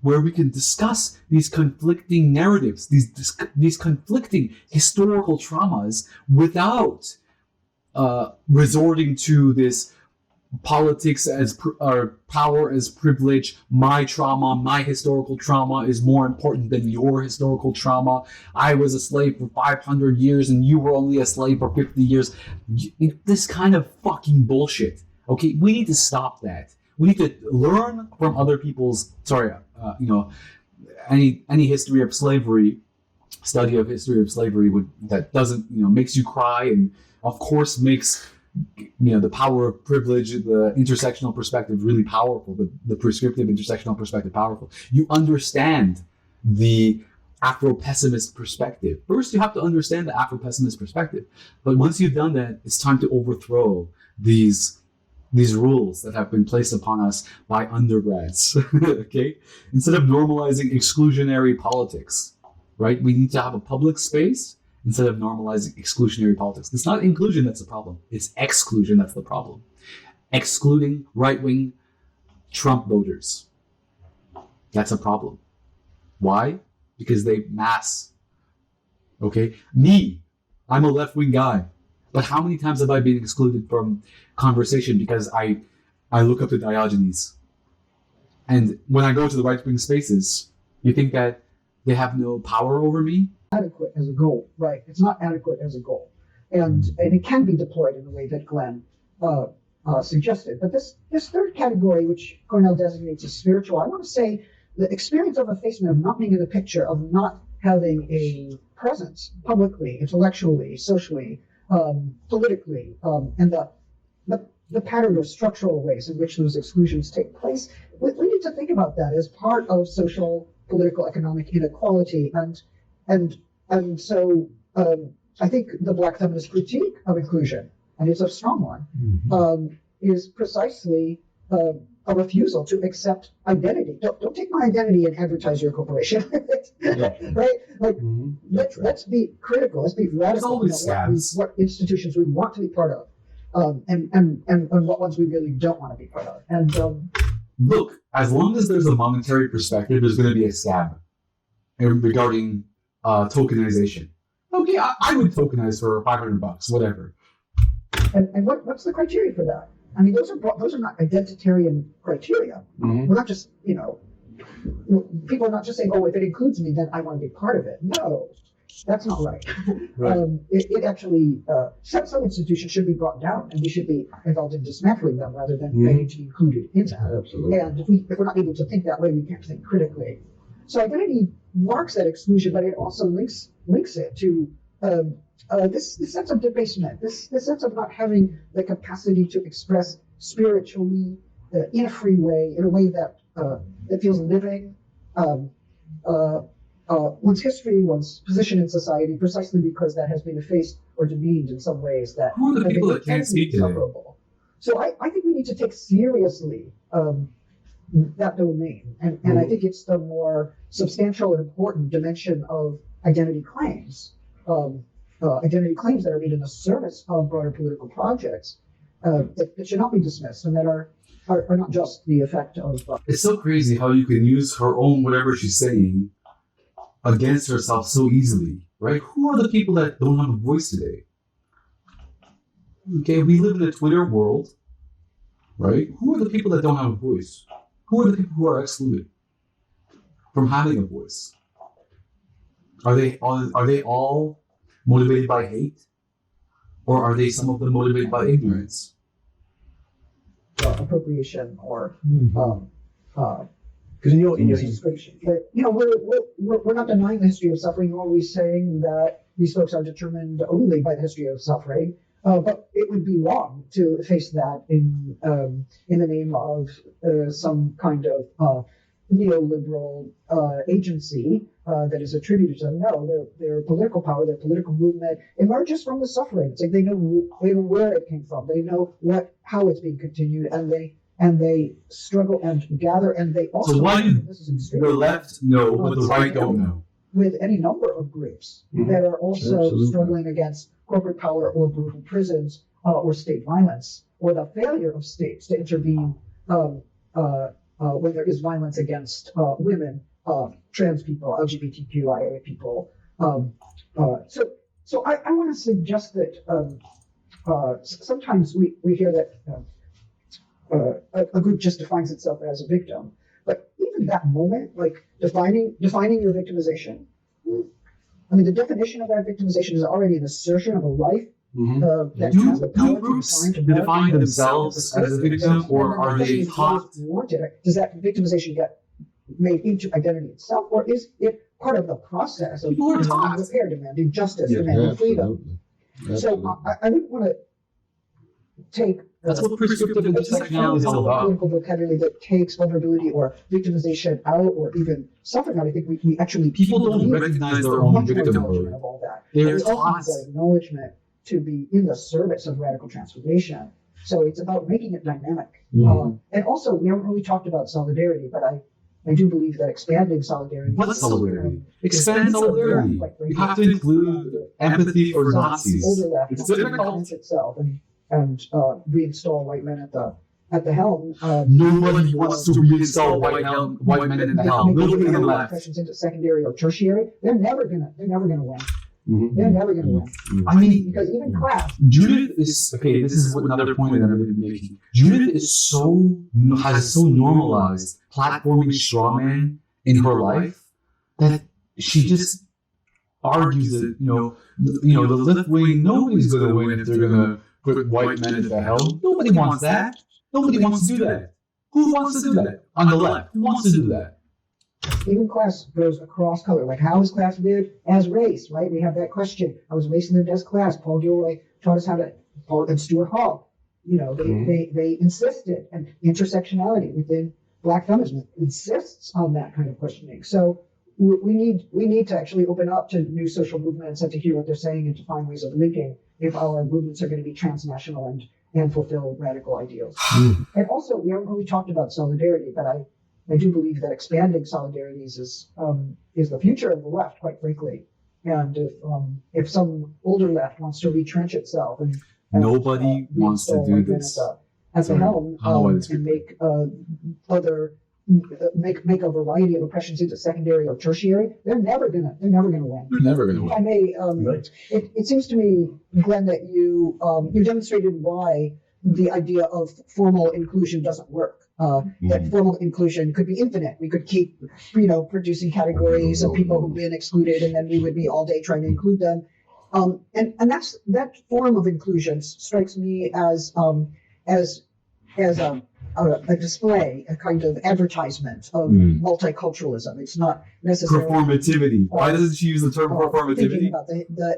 where we can discuss these conflicting narratives, these conflicting historical traumas without resorting to this politics or power as privilege. My trauma, my historical trauma is more important than your historical trauma. I was a slave for 500 years and you were only a slave for 50 years. This kind of fucking bullshit. Okay, we need to stop that. We need to learn from other people's, any history of slavery, study of history of slavery that doesn't, makes you cry, and of course makes the power of privilege, the intersectional perspective really powerful, the prescriptive intersectional perspective powerful. You understand the Afro-pessimist perspective. First, you have to understand the Afro-pessimist perspective. But once you've done that, it's time to overthrow these rules that have been placed upon us by undergrads. Okay? Instead of normalizing exclusionary politics, right? We need to have a public space instead of normalizing exclusionary politics. It's not inclusion that's the problem. It's exclusion that's the problem. Excluding right-wing Trump voters. That's a problem. Why? Because they mass. Okay? Me, I'm a left-wing guy. But how many times have I been excluded from conversation because I look up to Diogenes? And when I go to the right-wing spaces, you think that they have no power over me? Adequate as a goal, right? It's not adequate as a goal. And it can be deployed in the way that Glenn suggested. But this third category, which Cornell designates as spiritual, I want to say the experience of effacement, of not being in the picture, of not having a presence publicly, intellectually, socially, politically, and the pattern of structural ways in which those exclusions take place. We need to think about that as part of social, political, economic inequality. And so I think the Black feminist critique of inclusion, and it's a strong one, is precisely a refusal to accept identity. Don't take my identity and advertise your corporation, right? Like, let's be critical. Let's be radical about what institutions we want to be part of, and what ones we really don't want to be part of. And look, as long as there's a monetary perspective, there's going to be a scab regarding tokenization. Okay, I would tokenize for $500, whatever. And what's the criteria for that? I mean, those are not identitarian criteria. We're not just, people are not just saying, oh, if it includes me, then I want to be part of it. No, that's not right. It actually, some institutions should be brought down, and we should be involved in dismantling them rather than begging to be included in that. Absolutely. And if we're not able to think that way, we can't think critically. So identity marks that exclusion, but it also links it to this sense of debasement, this sense of not having the capacity to express spiritually in a free way, in a way that feels living, one's history, one's position in society, precisely because that has been effaced or demeaned in some ways that who are the people that can't speak today? So I think we need to take seriously that domain, and I think it's the more substantial and important dimension of identity claims. Identity claims that are made in the service of broader political projects that should not be dismissed, and that are not just the effect of. It's so crazy how you can use her own whatever she's saying against herself so easily, right? Who are the people that don't have a voice today? Okay, we live in a Twitter world, right? Who are the people that don't have a voice? Who are the people who are excluded from having a voice? Are they all motivated by hate? Or are they some of them motivated by ignorance? Appropriation or Because in your description. But we're not denying the history of suffering, nor are we saying that these folks are determined only by the history of suffering. But it would be wrong to face that in the name of some kind of neoliberal agency that is attributed to them. No, their political power, their political movement emerges from the suffering. It's like they know where it came from. They know how it's being continued, and they struggle and gather, and they also. So why do the left know but the right don't know? With any number of groups that are also struggling against corporate power or brutal prisons or state violence, or the failure of states to intervene when there is violence against women, trans people, LGBTQIA people. So I want to suggest that sometimes we hear that a group just defines itself as a victim, but even that moment, like defining your victimization. I mean, the definition of that victimization is already an assertion of a life that has the power do groups to define themselves as a victim, or are they taught? Does that victimization get made into identity itself, or is it part of the process of repair, demanding justice, demanding freedom? So I wouldn't want to take That's what prescriptive intersectionality is all about. Political vocabulary that takes vulnerability or victimization out, or even suffering out. I think we actually People don't recognize their own victimhood. of all that. They're There's also taught. that acknowledgement to be in the service of radical transformation. So it's about making it dynamic. And also, we haven't really talked about solidarity, but I do believe that expanding solidarity. What's solidarity? Expand solidarity. You have to include empathy for Nazis. It's difficult. Itself and reinstall white men at the helm. Nobody wants to reinstall white men in the helm. Nobody on the left. Questions into secondary or tertiary. They're never gonna win. They're never gonna win. I mean, Because even class. Judith is okay. This is another point that I'm going to be making. Judith has so normalized platforming strawman in her life that she just argues that the left wing, nobody's going to win if they're going to put white men at the helm. Nobody wants that. Nobody wants to do that. Who wants to do that on the left? Who wants to do that? Even class goes across color. Like, how is class lived as race, right? We have that question. How is race lived as class? Paul Gilroy taught us how to, and Stuart Hall, they insisted, and intersectionality within Black feminism insists on that kind of questioning. So we need to actually open up to new social movements and to hear what they're saying and to find ways of linking if our movements are going to be transnational and fulfill radical ideals. And also, we haven't really talked about solidarity, but I do believe that expanding solidarities is the future of the left, quite frankly. And if some older left wants to retrench itself and nobody wants to do this at the helm and make a variety of oppressions into secondary or tertiary, they're never gonna win. They're never going to win. I may, it seems to me, Glenn, that you demonstrated why the idea of formal inclusion doesn't work. That formal inclusion could be infinite. We could keep, producing categories of people who've been excluded, and then we would be all day trying to include them. And that form of inclusion strikes me as a display, a kind of advertisement of multiculturalism. It's not necessarily Performativity. Why doesn't she use the term performativity? Thinking about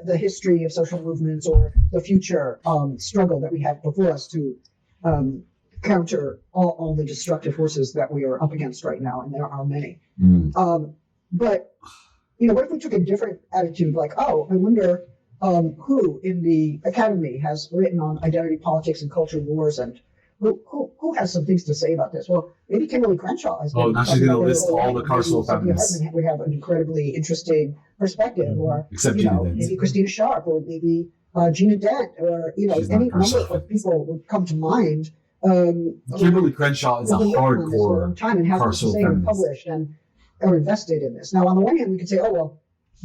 the history of social movements or the future struggle that we have before us to counter all the destructive forces that we are up against right now, and there are many. But what if we took a different attitude, like, I wonder who in the academy has written on identity politics and culture wars, and who has some things to say about this? Well, maybe Kimberly Crenshaw has. Now she's going to list all the carceral feminists. We have an incredibly interesting perspective, or Except Gina Dent. maybe Christina Sharp, or maybe Gina Dent, or She's any not number carceral. of people would come to mind. Kimberly Crenshaw is a hardcore time and has carceral saying feminist. published and are invested in this. Now, on the one hand, we could say,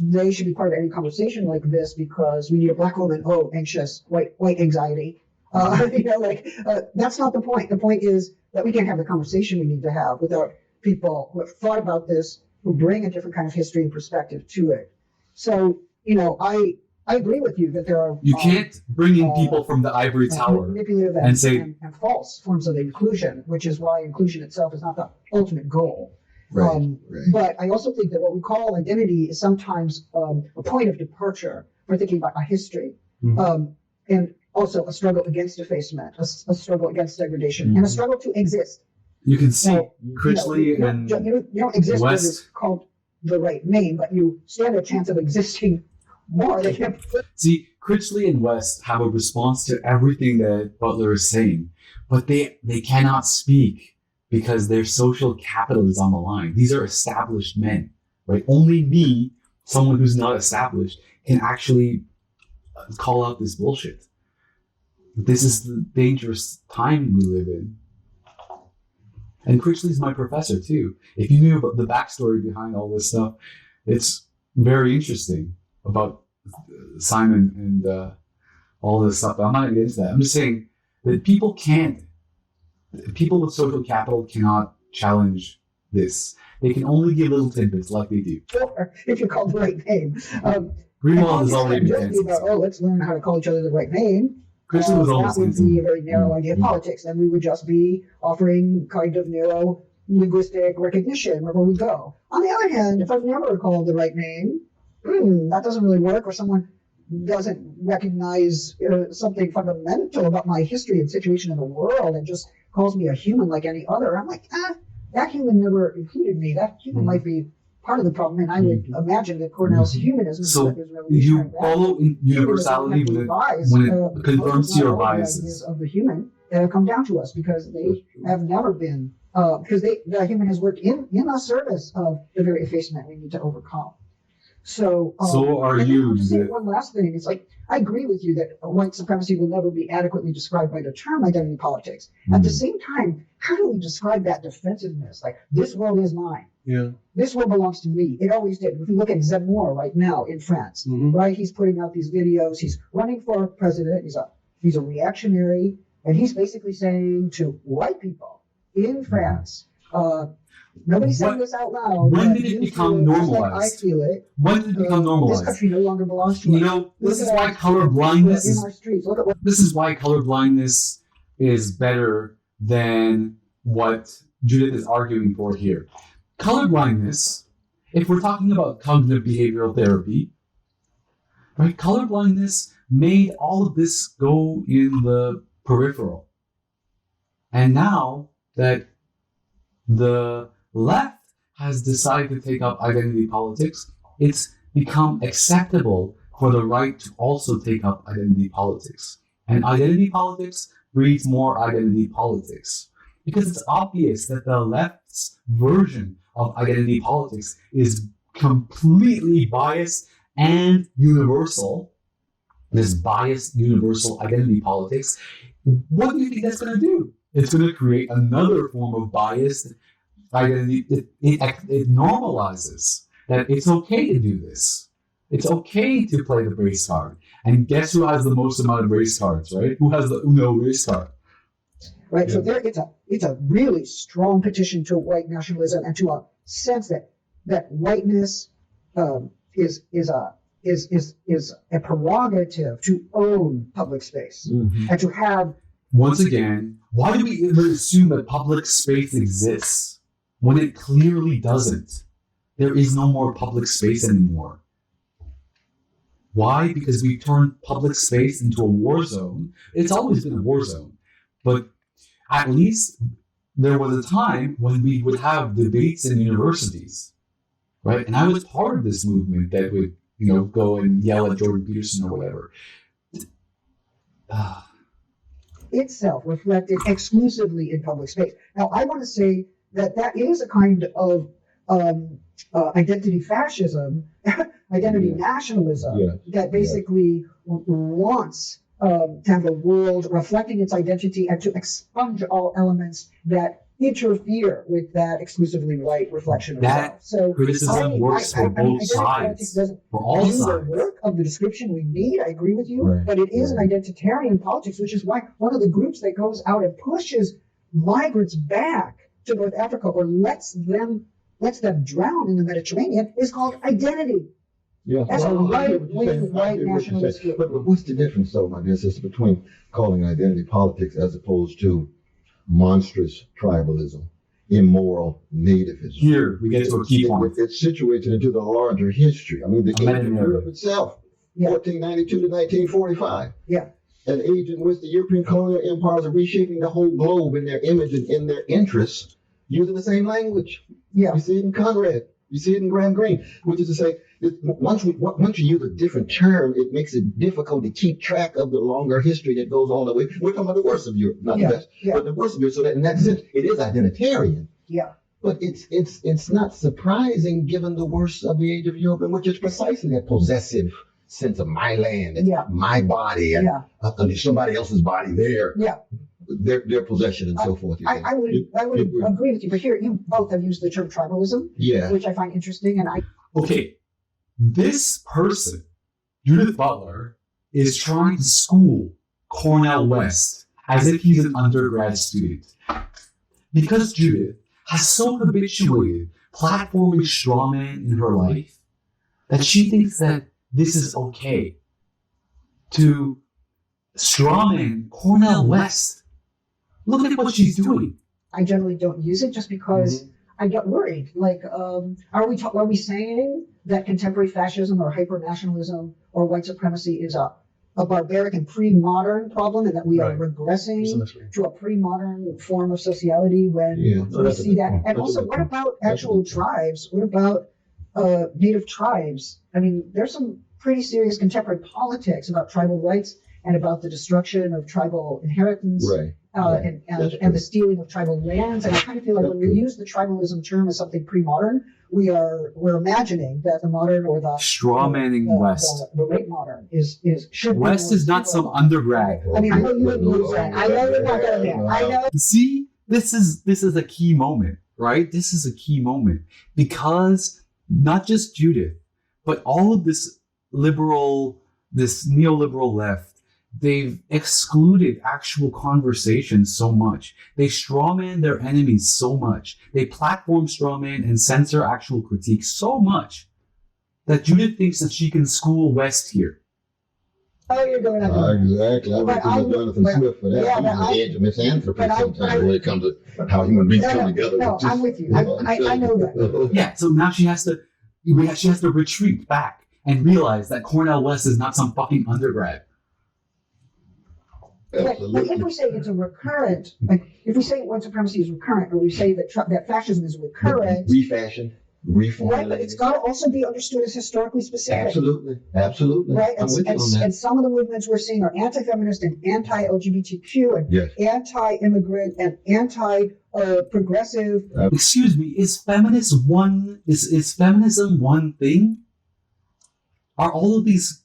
they should be part of any conversation like this because we need a Black woman. Anxious, white anxiety. That's not the point. The point is that we can't have the conversation we need to have without people who have thought about this, who bring a different kind of history and perspective to it. So, I agree with you that there are. You can't bring in people from the ivory tower manipulative and say and false forms of inclusion, which is why inclusion itself is not the ultimate goal. Right. But I also think that what we call identity is sometimes a point of departure for thinking about our history, and also a struggle against effacement, a struggle against degradation, and a struggle to exist. You can see Now, Critchley and you don't exist when West. it's called the right name, but you stand a chance of existing more than him. See, Critchley and West have a response to everything that Butler is saying, but they cannot speak because their social capital is on the line. These are established men, right? Only me, someone who's not established, can actually call out this bullshit. This is the dangerous time we live in. And Critchley's my professor too. If you knew about the backstory behind all this stuff, it's very interesting about Simon and all this stuff. I'm not going to get into that. I'm just saying that people with social capital cannot challenge this. They can only give little tidbits like they do. Or if you call the right name. Greenwald has already been joking about, let's learn how to call each other the right name. Critchley was almost that would be a very narrow idea of politics. Then we would just be offering kind of narrow linguistic recognition wherever we go. On the other hand, if I've never called the right name, that doesn't really work, or someone doesn't recognize something fundamental about my history and situation in the world and just calls me a human like any other, I'm like, that human never included me. That human might be part of the problem. And I would imagine that Cornell's humanism So is really you follow universality when it confirms to your biases. Of the human that have come down to us because they have never been, because the human has worked in the service of the very effacement we need to overcome. So are and you. I'll just say one last thing. It's like, I agree with you that white supremacy will never be adequately described by the term identity politics. At the same time, how do we describe that defensiveness? Like, this world is mine. Yeah. This world belongs to me. It always did. If you look at Zemmour right now in France, right? He's putting out these videos. He's running for president. He's a reactionary, and he's basically saying to white people in France, nobody said this out loud. When did it become normalized? Like I feel it. When did it become normalized? This country no longer belongs to us. This is why colorblindness in our streets. Look at what this is why colorblindness is better than what Judith is arguing for here. Colorblindness, if we're talking about cognitive behavioral therapy, right? Colorblindness made all of this go in the peripheral. And now that the left has decided to take up identity politics, it's become acceptable for the right to also take up identity politics. And identity politics breeds more identity politics. Because it's obvious that the left's version of identity politics is completely biased and universal. This biased universal identity politics. What do you think that's going to do? It's going to create another form of biased identity. It normalizes that it's okay to do this. It's okay to play the race card. And guess who has the most amount of race cards, right? Who has the Uno race card? Right, so it's a really strong petition to white nationalism and to a sense that whiteness is a prerogative to own public space and to have. Once again, why do we even assume that public space exists when it clearly doesn't? There is no more public space anymore. Why? Because we turned public space into a war zone. It's always been a war zone, but at least there was a time when we would have debates in universities, right? And I was part of this movement that would, go and yell at Jordan Peterson or whatever. Itself reflected exclusively in public space. Now, I want to say that is a kind of identity fascism, identity nationalism that basically wants to have the world reflecting its identity and to expunge all elements that interfere with that exclusively white reflection of that self. So criticism works for both sides, for all do sides. the work of the description we need. I agree with you, but it is an identitarian politics, which is why one of the groups that goes out and pushes migrants back to North Africa or lets them drown in the Mediterranean is called identity. Yeah, That's a right-wing, white nationalist group. But what's the difference, though, my dear sister, between calling identity politics as opposed to monstrous tribalism? immoral nativism. Here we get to a key point. It's situated into the larger history. I mean, the age of Imaginary. Europe itself, Yeah. 1492 to 1945. Yeah. An age in which the European colonial empires are reshaping the whole globe in their image and in their interests, using the same language. Yeah. You see it in Conrad. You see it in Graham Greene, which is to say, once you use a different term, it makes it difficult to keep track of the longer history that goes all the way. We're talking about the worst of Europe, not the best, but the worst of Europe. So that in that sense, it is identitarian. Yeah. But it's not surprising given the worst of the age of Europe, in which it's precisely that possessive sense of my land and my body and somebody else's body there. Yeah. Their possession and so forth. I would agree with you, but here you both have used the term tribalism, which I find interesting, and Okay, this person, Judith Butler, is trying to school Cornel West as if he's an undergrad student. Because Judith has so habituated platforming strawman in her life that she thinks that this is okay to strawman Cornel West. Look at what she's doing. I generally don't use it just because I get worried. Like, are we saying that contemporary fascism or hyper-nationalism or white supremacy is a barbaric and pre-modern problem, and that we are regressing to a pre-modern form of sociality when we see that? And also, what about actual tribes? What about native tribes? I mean, there's some pretty serious contemporary politics about tribal rights and about the destruction of tribal inheritance. And the stealing of tribal lands. And I kind of feel like when we use the tribalism term as something pre-modern, we're imagining that the modern or the strawmanning West. The late modern should be West is not some undergrad. I mean, I know you would use that. I know you're not going there. I know. See, this is a key moment, right? This is a key moment because not just Judith, but all of this neoliberal left, they've excluded actual conversation so much. They strawman their enemies so much. They platform strawman and censor actual critique so much that Judith thinks that she can school West here. Oh, you're going on. Exactly. I would Jonathan Swift for that. He's the edge of misanthropy sometimes when it comes to how human beings come together. No, I'm with you. I know that. Yeah, so now she has to retreat back and realize that Cornel West is not some fucking undergrad. But if we say it's a recurrent, like if we say white supremacy is recurrent, or we say that fascism is recurrent, refashioned, reformulated, right? But it's got to also be understood as historically specific. Absolutely. Right, and some of the movements we're seeing are anti-feminist and anti-LGBTQ and anti-immigrant and anti-progressive. Excuse me, is feminism one thing? Are all these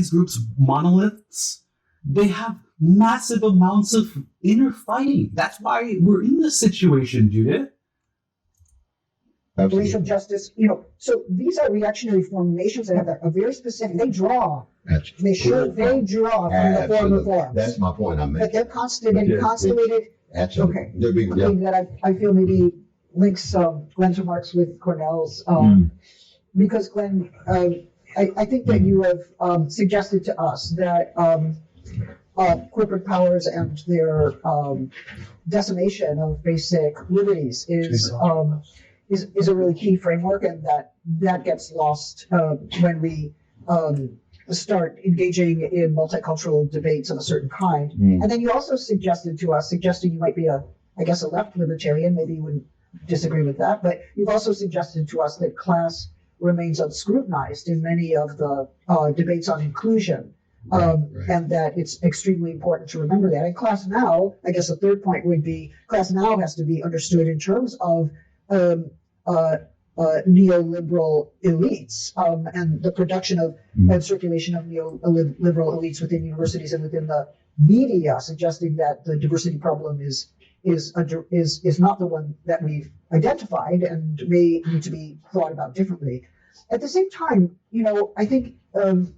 groups monoliths? They have massive amounts of inner fighting. That's why we're in this situation, Judith. Absolutely. Racial justice, so these are reactionary formations that have a very specific, they draw from the form reforms. That's my point I'm making. But they're constellated. Absolutely. Okay. That I feel maybe links Glenn's remarks with Cornell's, because Glenn, I think that you have suggested to us that corporate powers and their decimation of basic liberties is a really key framework, and that gets lost when we start engaging in multicultural debates of a certain kind. And then you also suggested to us, suggesting you might be a left libertarian, maybe you wouldn't disagree with that, but you've also suggested to us that class remains unscrutinized in many of the debates on inclusion. And that it's extremely important to remember that. And class now, I guess a third point would be, class now has to be understood in terms of neoliberal elites and the production of and circulation of neoliberal elites within universities and within the media, suggesting that the diversity problem is not the one that we've identified and may need to be thought about differently. At the same time, I think that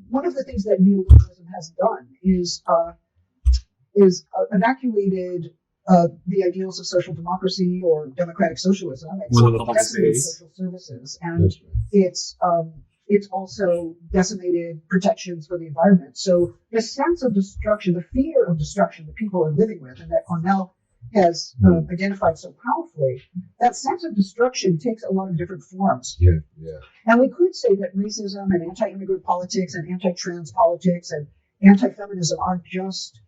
one of the things that neoliberalism has done is evacuated the ideals of social democracy or democratic socialism. It's evacuated social services, and it's it's also decimated protections for the environment. So the sense of destruction, the fear of destruction that people are living with, and that Cornell has identified so powerfully, that sense of destruction takes a lot of different forms. Yeah, yeah. And we could say that racism and anti-immigrant politics and anti-trans politics and anti-feminism are just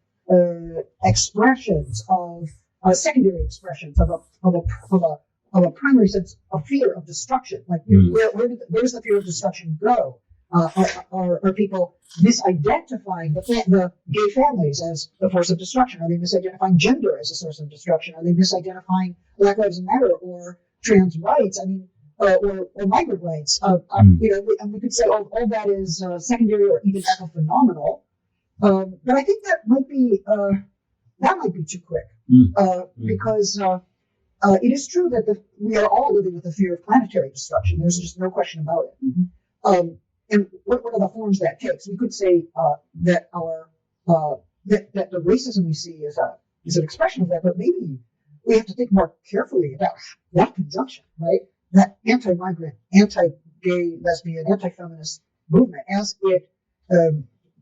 expressions of secondary expressions of a primary sense of fear of destruction. Like, where does the fear of destruction go? Are people misidentifying the gay families as the force of destruction? Are they misidentifying gender as a source of destruction? Are they misidentifying Black Lives Matter or trans rights? I mean, or migrant rights? You know, and we could say all that is secondary or even epiphenomenal. But I think that might be too quick, because it is true that we are all living with the fear of planetary destruction. There's just no question about it. And what are the forms that takes? We could say that that the racism we see is an expression of that, but maybe we have to think more carefully about that conjunction, right? That anti-migrant, anti-gay, lesbian, anti-feminist movement, as it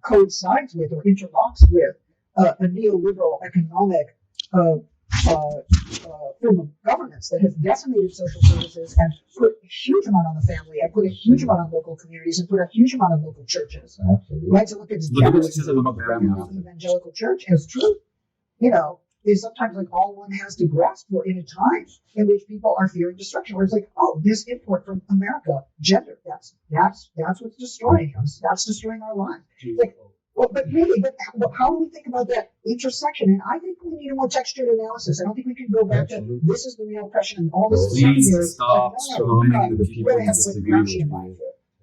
coincides with or interlocks with a neoliberal economic form of governance that has decimated social services and put a huge amount on the family and put a huge amount on local communities and put a huge amount on local churches. Absolutely. Right? So look at the evangelical church as truth, you know, is sometimes like all one has to grasp for in a time in which people are fearing destruction, where it's like, oh, this import from America, gender, that's what's destroying us. That's destroying our lives. Like, well, but how do we think about that intersection? And I think we need a more textured analysis. I don't think we can go back to this is the real oppression and all this is secondary. Stop surrounding the people who disagree with you.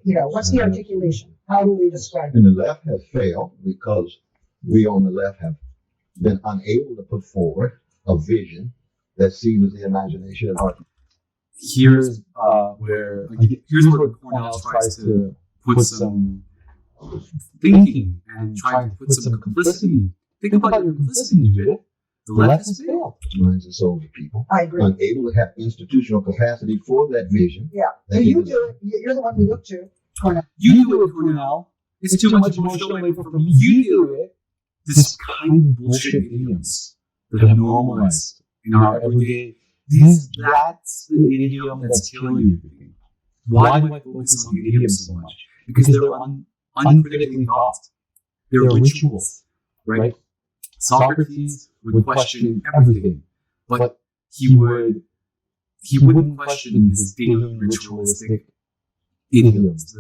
You know, what's the articulation? How do we describe it? And the left has failed because we on the left have been unable to put forward a vision that seizes the imagination and heart. Here's where Cornell tries to put some thinking and trying to put some complicity. Think about your complicity, Jay. The left has failed. Minds and souls of people. I agree. Unable to have institutional capacity for that vision. Yeah. You do it. You're the one we look to, Cornell. You do it, Cornell. It's too much emotional labor for me. You do it. This kind of bullshit idioms that have normalized in our everyday. That's the idiom that's killing everything. Why do I focus on idioms so much? Because they're uncritically thought. They're rituals, right? Socrates would question everything, but he wouldn't question his daily ritualistic idioms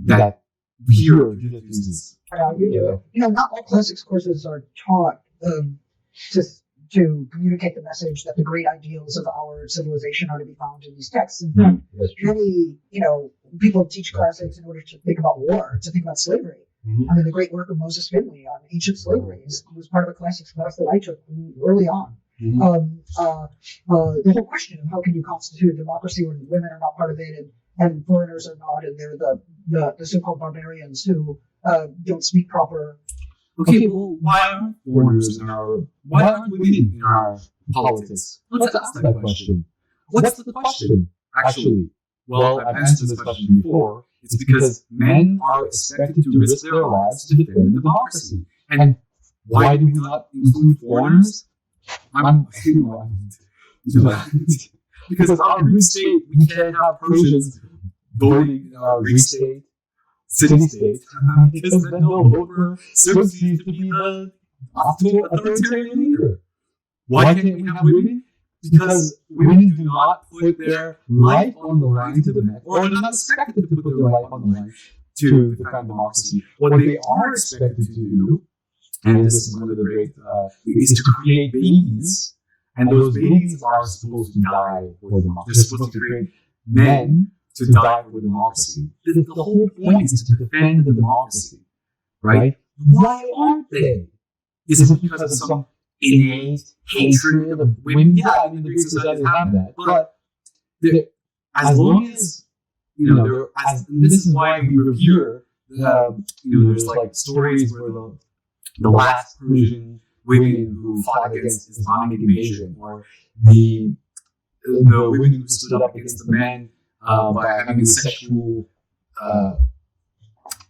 that Hero uses. You know, not all classics courses are taught to communicate the message that the great ideals of our civilization are to be found in these texts. In fact, many, you know, people teach classics in order to think about war, to think about slavery. I mean, the great work of Moses Finley on ancient slavery was part of a classics class that I took early on. The whole question of how can you constitute a democracy when women are not part of it and foreigners are not, and they're the so-called barbarians who don't speak proper. Okay, well, why aren't foreigners why aren't women in our politics? Let's ask that question. What's the question, actually? Well, I've answered this question before. It's because men are expected to risk their lives to defend democracy. And why do we not include foreigners? Because our Greek state, we can't have Persians voting in our Greek state, city-state, because then they'll vote for Xerxes to be the authoritarian leader. Why can't we have women? Because women do not put their life on the line to defend, or are not expected to put their life on the line to defend democracy. What they are expected to do, and this is one of the great, is to create babies, and those babies are supposed to die for democracy. They're supposed to create men to die for democracy. The whole point is to defend the democracy, right? Why aren't they? Is it because of some innate hatred of women? Yeah, I mean, the Greek societies have that, but as long as, you know, and this is why we revere, there's like stories where the last Persian women who fought against Islamic invasion, or the women who stood up against the men by having sexual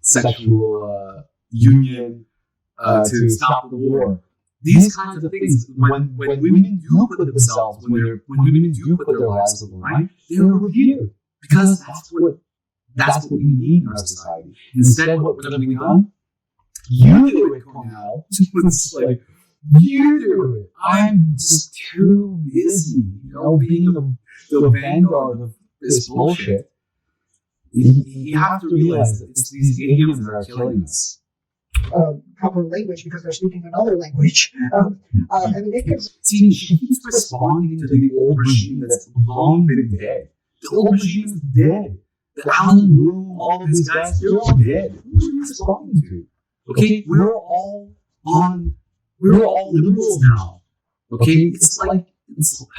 sexual union to stop the war. These kinds of things, when women do put themselves, when women do put their lives on the line, they're revered, because that's what we need in our society. Instead, what have we done? You do it, Cornell. It's like, you do it. I'm just too busy, being the vanguard of this bullshit. You have to realize that it's these idioms that are killing us. Proper language, because they're speaking another language. See, she keeps responding to the old regime that's long been dead. The old regime is dead. The Alan Bloom, all of these guys, they're all dead. Who are you responding to? Okay, we're all liberals now. Okay, it's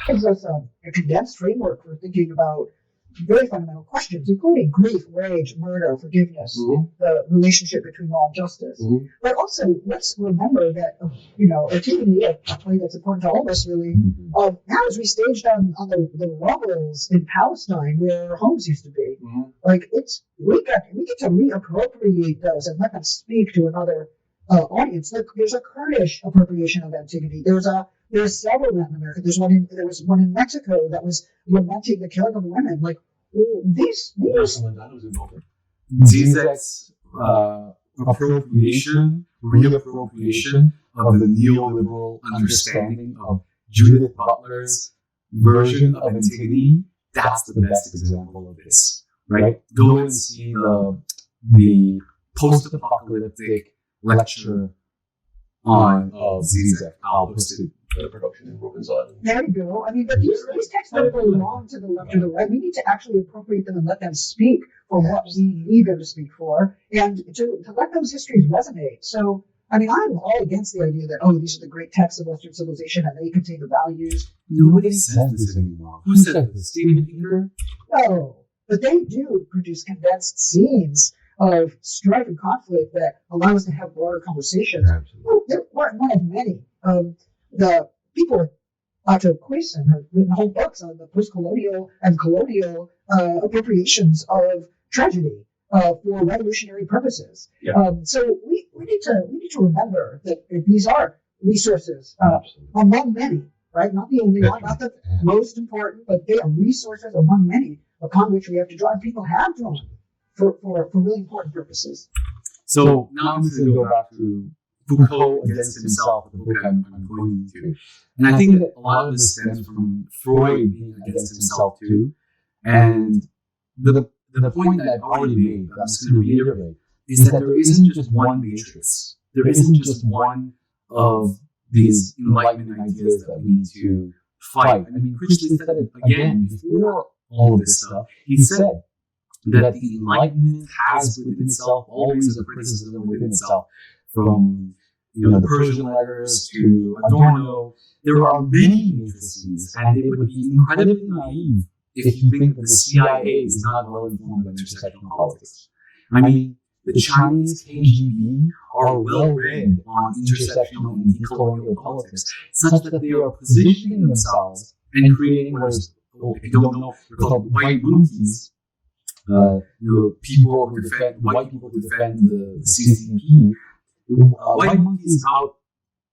gives us a condensed framework for thinking about very fundamental questions, including grief, rage, murder, forgiveness, the relationship between law and justice. But also, let's remember that, Antigone, a play that's important to all of us, really, now is restaged on the rubbles in Palestine where homes used to be. Like, we get to reappropriate those and let them speak to another audience. Like, there's a Kurdish appropriation of Antigone. There's several in Latin America. There was one in Mexico that was lamenting the killing of women. Like, these Zizek's reappropriation of the neoliberal understanding of Judith Butler's version of Antigone, that's the best example of this, right? Go and see the post-apocalyptic lecture on Zizek. I'll post it. Production in Roman's Island. There you go. I mean, but these texts don't belong to the left or the right. We need to actually appropriate them and let them speak for what we need them to speak for, and to let those histories resonate. So, I mean, I'm all against the idea that, these are the great texts of Western civilization and they contain the values. Nobody says this anymore. Who said this? Steven Pinker? No, but they do produce condensed scenes of strife and conflict that allow us to have broader conversations. Well, they're one of many. The people like Otto Quayson have written whole books on the post-colonial and colonial appropriations of tragedy for revolutionary purposes. So we need to remember that these are resources among many, right? Not the only one, not the most important, but they are resources among many upon which we have to draw, and people have drawn for really important purposes. So now I'm going to go back to Foucault against himself, the book I'm going to. And I think that a lot of this stems from Freud being against himself too. And the point that I've already made, but I'm just going to reiterate, is that there isn't just one matrix. There isn't just one of these Enlightenment ideas that we need to fight. I mean, Critchley said it again before all of this stuff. He said that the Enlightenment has within itself always a criticism within itself. From the Persian letters to Adorno, there are many matrices, and it would be incredibly naive if you think that the CIA is not well informed on intersectional politics. I mean, the Chinese KGB are well read on intersectional and decolonial politics, such that they are positioning themselves and creating what is, if you don't know, they're called white monkeys. White people who defend the CCP. White monkeys out,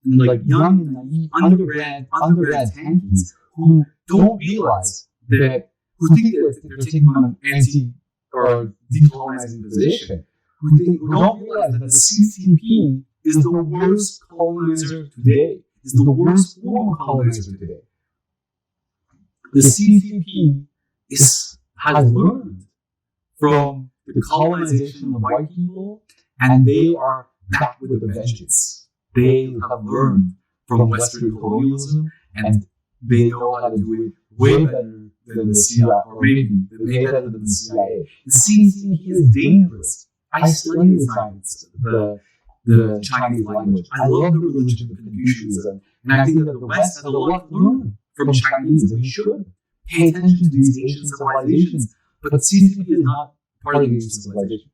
like young and naive undergrad tankies who don't realize that, who think that they're taking on an anti or decolonizing position, who don't realize that the CCP is the worst colonizer today, is the worst form of colonizer today. The CCP has learned from the colonization of white people, and they are back with a vengeance. They have learned from Western colonialism, and they know how to do it way better than the CIA, or maybe way better than the CIA. The CCP is dangerous. I study the Chinese language. I love the religion of Confucianism, and I think that the West has a lot to learn from Chinese, and we should pay attention to these ancient civilizations. But the CCP is not part of the ancient civilization.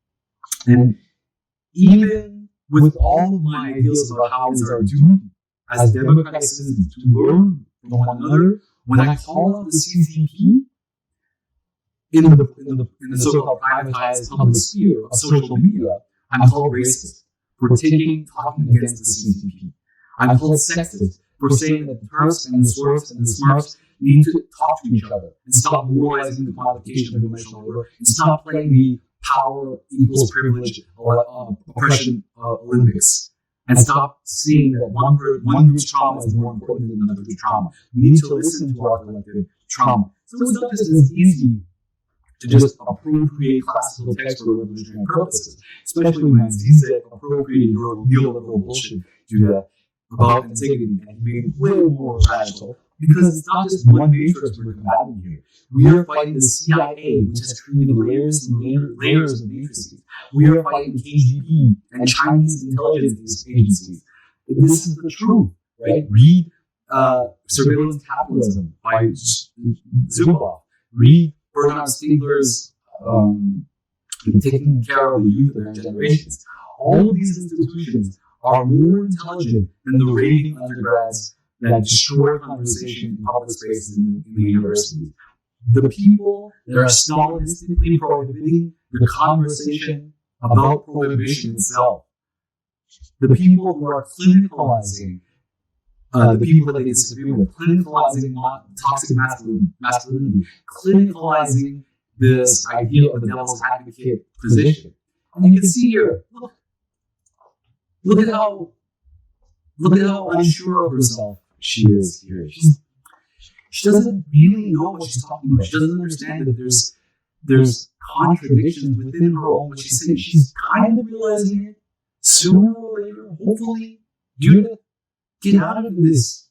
And even with all of my ideas about how it is our duty as democratic citizens to learn from one another, when I call out the CCP, in the so-called privatized public sphere of social media, I'm called racist for talking against the CCP. I'm called sexist for saying that the TERFs and the SWERFs and the SMERFs need to talk to each other and stop moralizing the commodification of emotional labor and stop playing the power equals privilege oppression Olympics and stop seeing that one group's trauma is more important than another group's trauma. We need to listen to our collective trauma. So it's not just as easy to just appropriate classical text for revolutionary purposes, especially when Zizek appropriated neoliberal bullshit to that about Antigone and made it way more radical. Because it's not just one matrix we're combating here. We are fighting the CIA, which has created layers and layers of matrices. We are fighting KGB and Chinese intelligence agencies. This is the truth, right? Read Surveillance Capitalism by Zuboff. Read Bernard Stiegler's Taking Care of the Youth of Their Generations. All of these institutions are more intelligent than the raving undergrads that destroy conversation in public spaces in the universities. The people that are Stalinistically prohibiting the conversation about prohibition itself. The people who are clinicalizing the people that they disagree with, clinicalizing toxic masculinity, clinicalizing this idea of the devil's advocate position. And you can see here, look at how unsure of herself she is here. She doesn't really know what she's talking about. She doesn't understand that there's contradictions within her own what she's saying. She's kind of realizing it sooner or later. Hopefully, Judith, get out of this.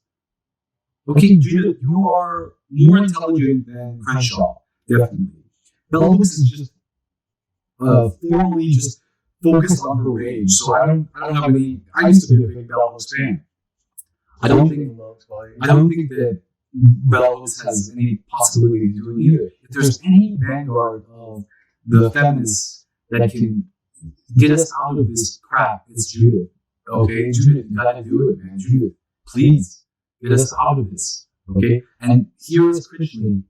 Okay, Judith, you are more intelligent than Crenshaw, definitely. Bell Hooks is just formally just focused on her rage. So I don't have any. I used to be a big Bell Hooks fan. I don't think that Bell Hooks has any possibility of doing either. If there's any vanguard of the feminists that can get us out of this crap, it's Judith. Okay, Judith, you gotta do it, man. Judith, please get us out of this. Okay, and here is Christian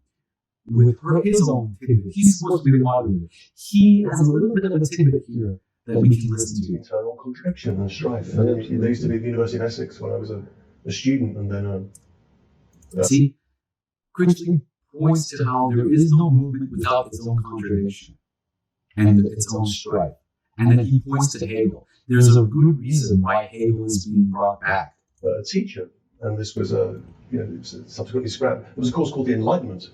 with his own tidbit. He's supposed to be the moderator. He has a little bit of a tidbit here that we can listen to. Internal contradiction and strife. And there used to be at the University of Essex when I was a student, and then see, Critchley points to how there is no movement without its own contradiction and its own strife. And then he points to Hegel. There's a good reason why Hegel is being brought back. A teacher, and this was subsequently scrapped. There was a course called the Enlightenment.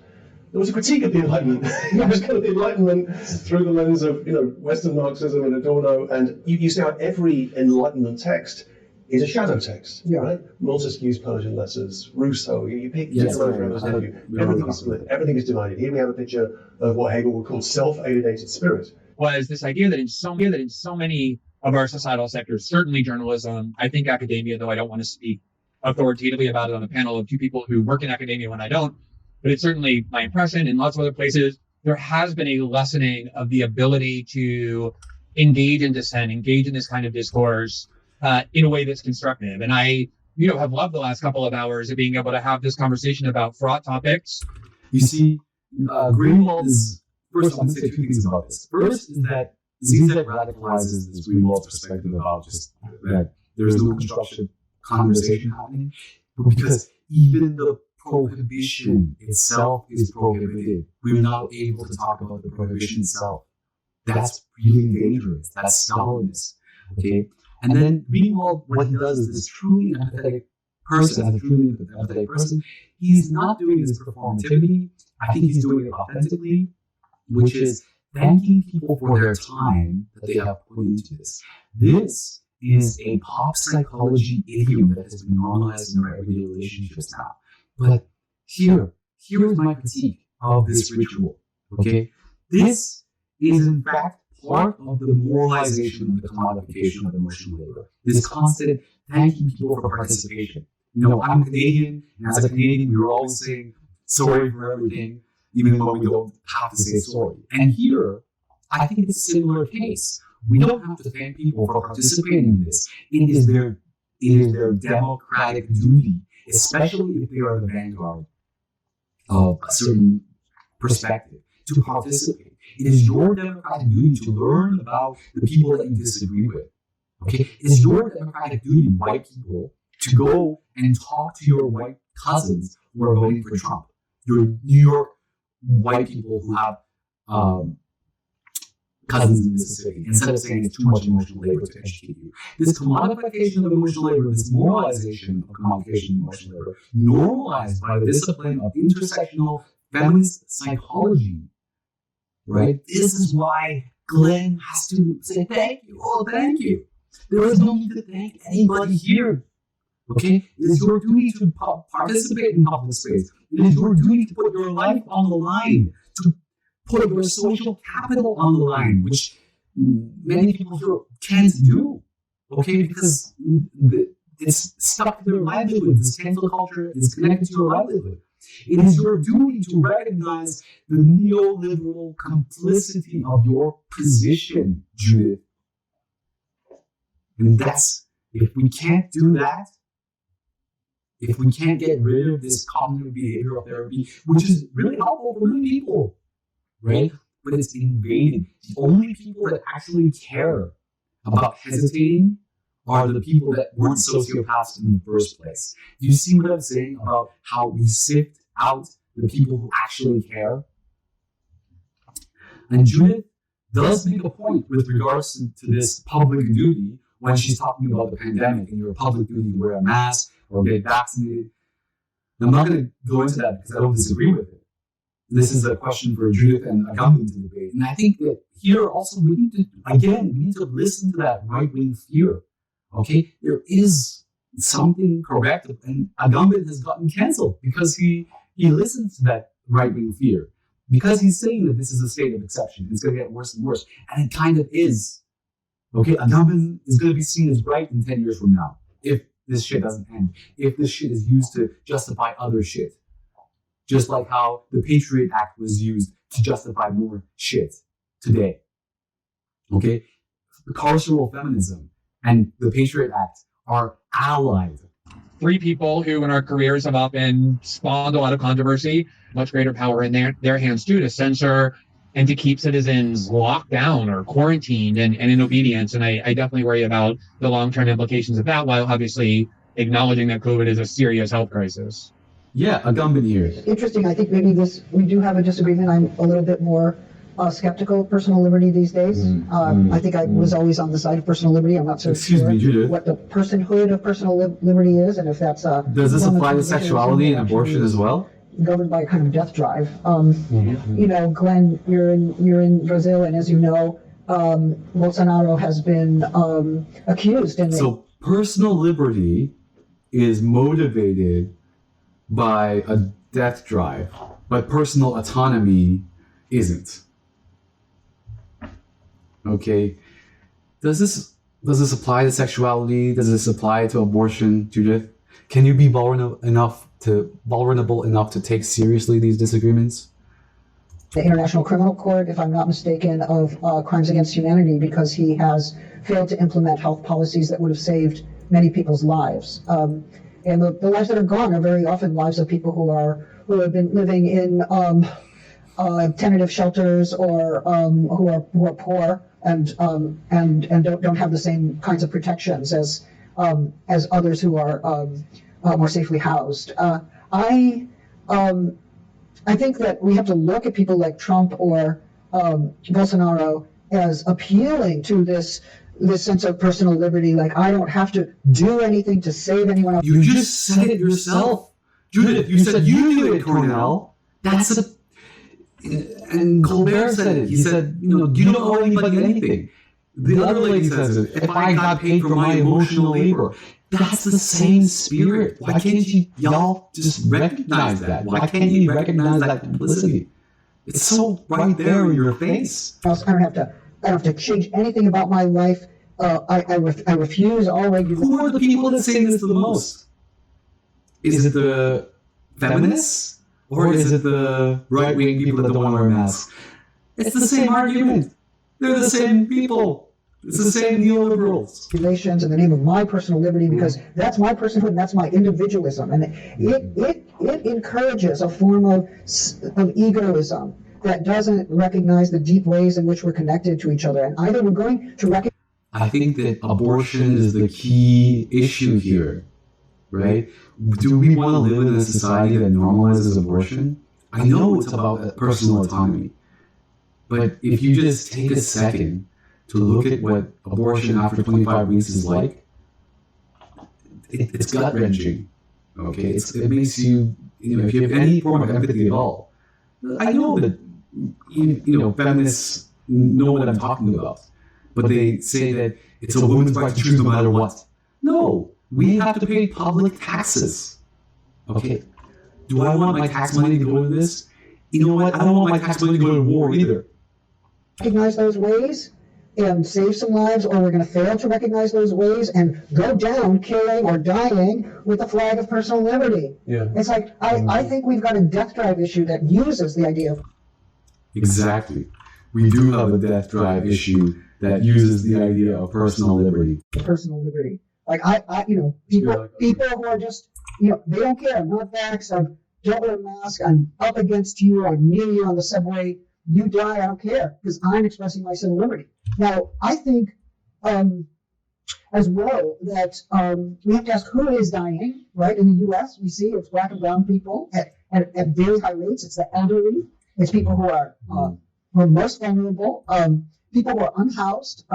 There was a critique of the Enlightenment. It was kind of the Enlightenment through the lens of Western Marxism and Adorno, and you see how every Enlightenment text is a shadow text, right? Montesquieu's Persian Letters, Rousseau, you pick everything is split, everything is divided. Here we have a picture of what Hegel would call self-alienated spirit. Was this idea that in so many of our societal sectors, certainly journalism, I think academia, though I don't want to speak authoritatively about it on a panel of two people who work in academia when I don't, but it's certainly my impression in lots of other places, there has been a lessening of the ability to engage in dissent, engage in this kind of discourse, in a way that's constructive. And I, have loved the last couple of hours of being able to have this conversation about fraught topics. You see, Greenwald is, first I'm going to say two things about this. First is that Zizek radicalizes this Greenwald perspective about just that there's no constructive conversation happening, because even the prohibition itself is prohibited. We're not able to talk about the prohibition itself. That's really dangerous. That's Stalinist. Okay? And then Greenwald, what he does is this truly empathetic person, as a truly empathetic person, he's not doing this performativity. I think he's doing it authentically, which is thanking people for their time that they have put into this. This is a pop psychology idiom that has been normalized in our everyday relationships now. But here is my critique of this ritual. Okay? This is in fact part of the moralization of the commodification of emotional labor. This constant thanking people for participation. I'm Canadian, and as a Canadian, we're always saying sorry for everything, even though we don't have to say sorry. And here, I think it's a similar case. We don't have to thank people for participating in this. It is their democratic duty, especially if they are the vanguard of a certain perspective, to participate. It is your democratic duty to learn about the people that you disagree with. Okay? It is your democratic duty, white people, to go and talk to your white cousins who are voting for Trump. Your New York white people who have cousins in Mississippi, instead of saying it's too much emotional labor to educate you. This commodification of emotional labor, this moralization of commodification of emotional labor, normalized by the discipline of intersectional feminist psychology, right? This is why Glenn has to say thank you. Oh, thank you. There is no need to thank anybody here. Okay? It is your duty to participate in public space. It is your duty to put your life on the line, to put your social capital on the line, which many people here can't do. Okay? Because it's stuck to their livelihood. This cancel culture is connected to your livelihood. It is your duty to recognize the neoliberal complicity of your position, Judith. And that's, if we can't do that, if we can't get rid of this cognitive behavioral therapy, which is really helpful for many people, right? But it's invading. The only people that actually care about hesitating are the people that weren't sociopaths in the first place. Do you see what I'm saying about how we sift out the people who actually care? And Judith does make a point with regards to this public duty when she's talking about the pandemic and your public duty to wear a mask or get vaccinated. I'm not going to go into that because I don't disagree with it. This is a question for Judith and Agamben to debate. And I think that here also we need to listen to that right-wing fear. Okay? There is something correct, and Agamben has gotten canceled because he listens to that right-wing fear. Because he's saying that this is a state of exception. It's going to get worse and worse. And it kind of is. Okay? Agamben is going to be seen as right in 10 years from now if this shit doesn't end. If this shit is used to justify other shit. Just like how the Patriot Act was used to justify more shit today. Okay? Carceral feminism and the Patriot Act are allied. Three people who in our careers have often spawned a lot of controversy, much greater power in their hands too, to censor and to keep citizens locked down or quarantined and in obedience. And I definitely worry about the long-term implications of that, while obviously acknowledging that COVID is a serious health crisis. Yeah, Agamben here. Interesting. I think maybe we do have a disagreement. I'm a little bit more skeptical of personal liberty these days. I think I was always on the side of personal liberty. I'm not so sure what the personhood of personal liberty is, and if that's does this apply to sexuality and abortion as well? Governed by a kind of death drive. You know, Glenn, you're in Brazil, and as you know, Bolsonaro has been accused. So personal liberty is motivated by a death drive, but personal autonomy isn't. Okay, does this apply to sexuality? Does this apply to abortion, Judith? Can you be vulnerable enough to take seriously these disagreements? The International Criminal Court, if I'm not mistaken, of crimes against humanity, because he has failed to implement health policies that would have saved many people's lives. And the lives that are gone are very often lives of people who have been living in tentative shelters or who are poor and don't have the same kinds of protections as others who are more safely housed. I think that we have to look at people like Trump or Bolsonaro as appealing to this sense of personal liberty. Like, I don't have to do anything to save anyone else. You just said it yourself, Judith. You said you knew it, Cornell. And Colbert said it. He said, you don't owe anybody anything. The other lady says it. If I got paid for my emotional labor, that's the same spirit. Why can't y'all just recognize that? Why can't you recognize that complicity? It's so right there in your face. I don't have to change anything about my life. I refuse all regulation. Who are the people that say this the most? Is it the feminists? Or is it the right-wing people that don't want to wear masks? It's the same argument. They're the same people. It's the same neoliberals. Regulations in the name of my personal liberty, because that's my personhood and that's my individualism. And it encourages a form of egoism that doesn't recognize the deep ways in which we're connected to each other. And either we're going to recognize. I think that abortion is the key issue here, right? Do we want to live in a society that normalizes abortion? I know it's about personal autonomy, but if you just take a second to look at what abortion after 25 weeks is like, it's gut-wrenching, okay? It makes you, if you have any form of empathy at all, I know that, feminists know what I'm talking about, but they say that it's a woman's right to choose no matter what. No, we have to pay public taxes, okay? Do I want my tax money to go to this? You know what? I don't want my tax money to go to war either. Recognize those ways and save some lives, or we're going to fail to recognize those ways and go down killing or dying with the flag of personal liberty. Yeah. It's like, I think we've got a death drive issue that uses the idea of... Exactly. We do have a death drive issue that uses the idea of personal liberty. Personal liberty. Like, people who are just, they don't care. I'm not vaxxed. I don't wear a mask. I'm up against you. I'm near you on the subway. You die, I don't care, because I'm expressing my civil liberty. Now, I think as well that we have to ask who is dying, right? In the U.S., we see it's black and brown people at very high rates. It's the elderly. It's people who are most vulnerable. People who are unhoused.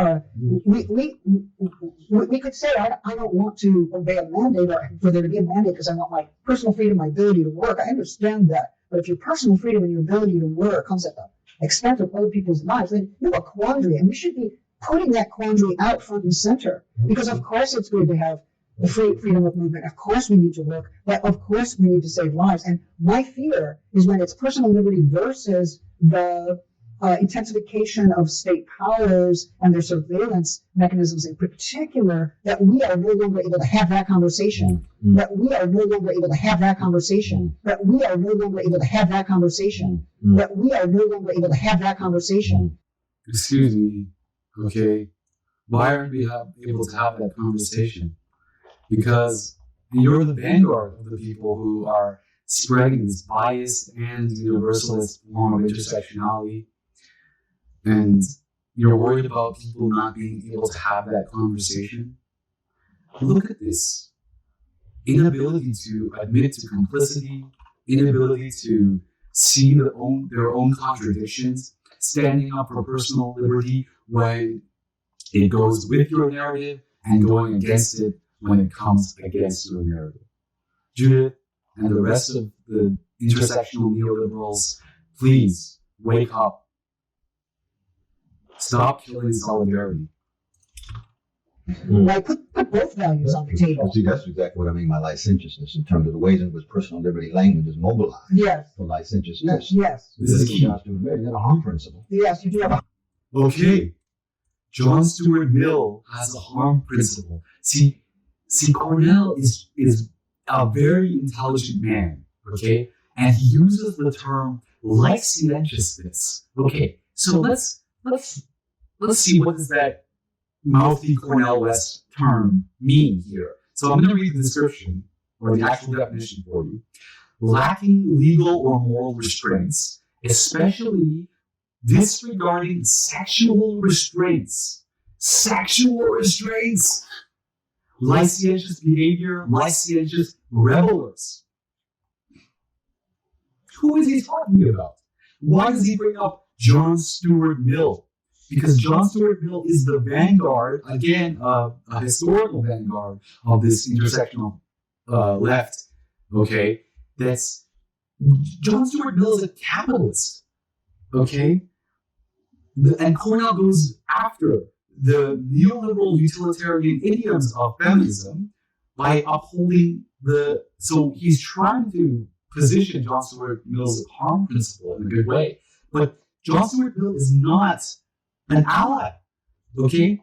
We could say, I don't want to obey a mandate or for there to be a mandate because I want my personal freedom, my ability to work. I understand that. But if your personal freedom and your ability to work comes at the expense of other people's lives, then you have a quandary. And we should be putting that quandary out front and center. Because of course it's good to have the freedom of movement. Of course we need to work. But of course we need to save lives. And my fear is when it's personal liberty versus the intensification of state powers and their surveillance mechanisms in particular, that we are no longer able to have that conversation. That we are no longer able to have that conversation. That we are no longer able to have that conversation. That we are no longer able to have that conversation. Excuse me, okay? Why aren't we able to have that conversation? Because you're the vanguard of the people who are spreading this biased and universalist form of intersectionality. And you're worried about people not being able to have that conversation. Look at this. Inability to admit to complicity, inability to see their own contradictions, standing up for personal liberty when it goes with your narrative and going against it when it comes against your narrative. Judith and the rest of the intersectional neoliberals, please wake up. Stop killing solidarity. Like, put both values on the table. See, that's exactly what I mean by licentiousness in terms of the ways in which personal liberty language is mobilized for licentiousness. Yes. This is John Stuart Mill. You got a harm principle. Yes, you do have a... Okay. John Stuart Mill has a harm principle. See, Cornell is a very intelligent man, okay? And he uses the term licentiousness. Okay, so let's see what does that mouthy Cornell West term mean here. So I'm going to read the description or the actual definition for you. Lacking legal or moral restraints, especially disregarding sexual restraints. Sexual restraints! Licentious behavior, licentious revelers. Who is he talking about? Why does he bring up John Stuart Mill? Because John Stuart Mill is the vanguard, again, a historical vanguard of this intersectional left, okay? John Stuart Mill is a capitalist, okay? And Cornell goes after the neoliberal utilitarian idioms of feminism by upholding so he's trying to position John Stuart Mill's harm principle in a good way. But John Stuart Mill is not an ally, okay?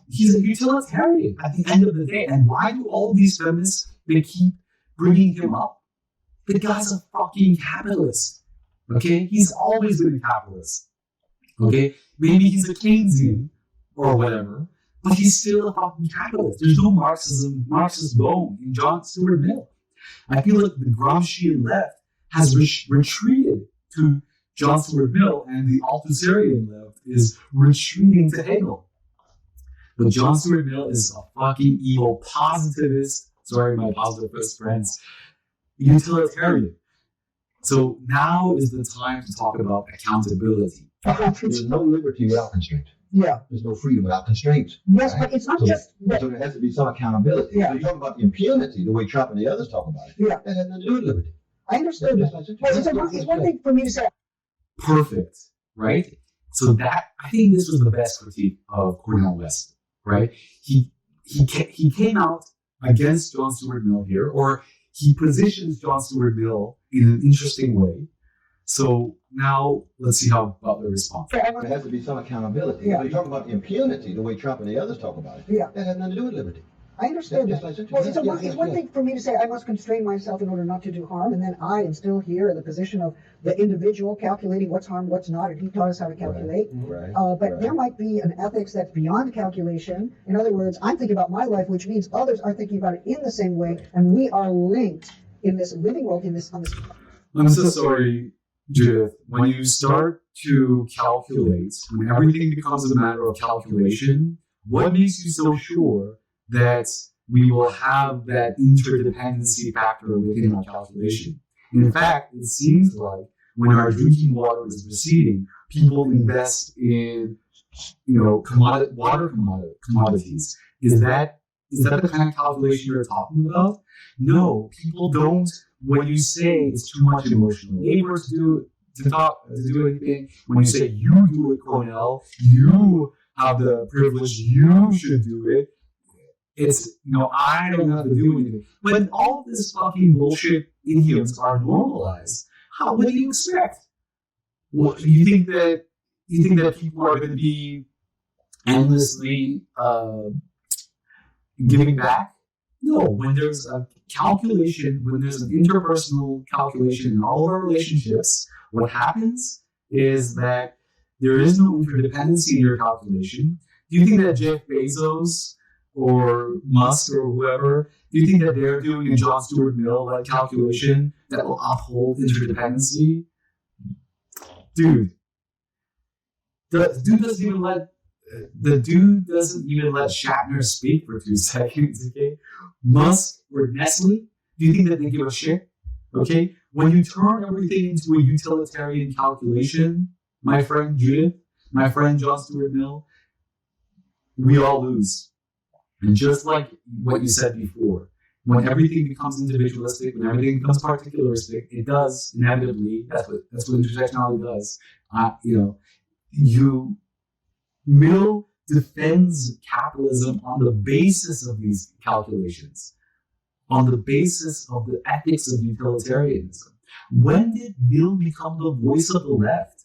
He's a utilitarian at the end of the day. And why do all these feminists, they keep bringing him up? The guy's a fucking capitalist, okay? He's always been a capitalist, okay? Maybe he's a Keynesian or whatever, but he's still a fucking capitalist. There's no Marxist bone in John Stuart Mill. I feel like the Gramscian left has retreated to John Stuart Mill and the Althusserian left is retreating to Hegel. But John Stuart Mill is a fucking evil positivist, sorry, my positivist friends, utilitarian. So now is the time to talk about accountability. There's no liberty without constraint. Yeah. There's no freedom without constraints. Yes, right? but it's not So just so there has to be some accountability. Yeah. So you're talking about impunity, the way Trump and the others talk about it. Yeah. That has nothing to do with liberty. I understood that. Well, it's one thing for me to say. Perfect, right? So that, I think this was the best critique of Cornel West, right? He came out against John Stuart Mill here, or he positions John Stuart Mill in an interesting way. So now let's see how Butler responds. There has to be some accountability. Yeah. So you're talking about impunity, the way Trump and the others talk about it. Yeah. That has nothing to do with liberty. I understand Yeah, that. just like- Well, it's yeah, one yeah. thing for me to say I must constrain myself in order not to do harm, and then I am still here in the position of the individual calculating what's harm, what's not, and he taught us how to calculate. Right. But there might be an ethics that's beyond calculation. In other words, I'm thinking about my life, which means others are thinking about it in the same way, and we are linked in this living world, on this. I'm so sorry, Judith. When you start to calculate, when everything becomes a matter of calculation, what makes you so sure that we will have that interdependency factor within our calculation? In fact, it seems like when our drinking water is receding, people invest in, water commodities. Is that the kind of calculation you're talking about? No, people don't. When you say it's too much emotional labor to do anything, when you say you do it, Cornell, you have the privilege, you should do it. It's, I don't have to do anything. When all this fucking bullshit idioms are normalized, what do you expect? What, you think that people are going to be endlessly giving back? No, when there's a calculation, when there's an interpersonal calculation in all of our relationships, what happens is that there is no interdependency in your calculation. Do you think that Jeff Bezos or Musk or whoever, do you think that they're doing a John Stuart Mill calculation that will uphold interdependency? Dude, the dude doesn't even let Shatner speak for 2 seconds, okay? Musk or Nestle, do you think that they give a shit? Okay? When you turn everything into a utilitarian calculation, my friend Judith, my friend John Stuart Mill, we all lose. And just like what you said before, when everything becomes individualistic, when everything becomes particularistic, it does inevitably. That's what intersectionality does. Mill defends capitalism on the basis of these calculations, on the basis of the ethics of utilitarianism. When did Mill become the voice of the left?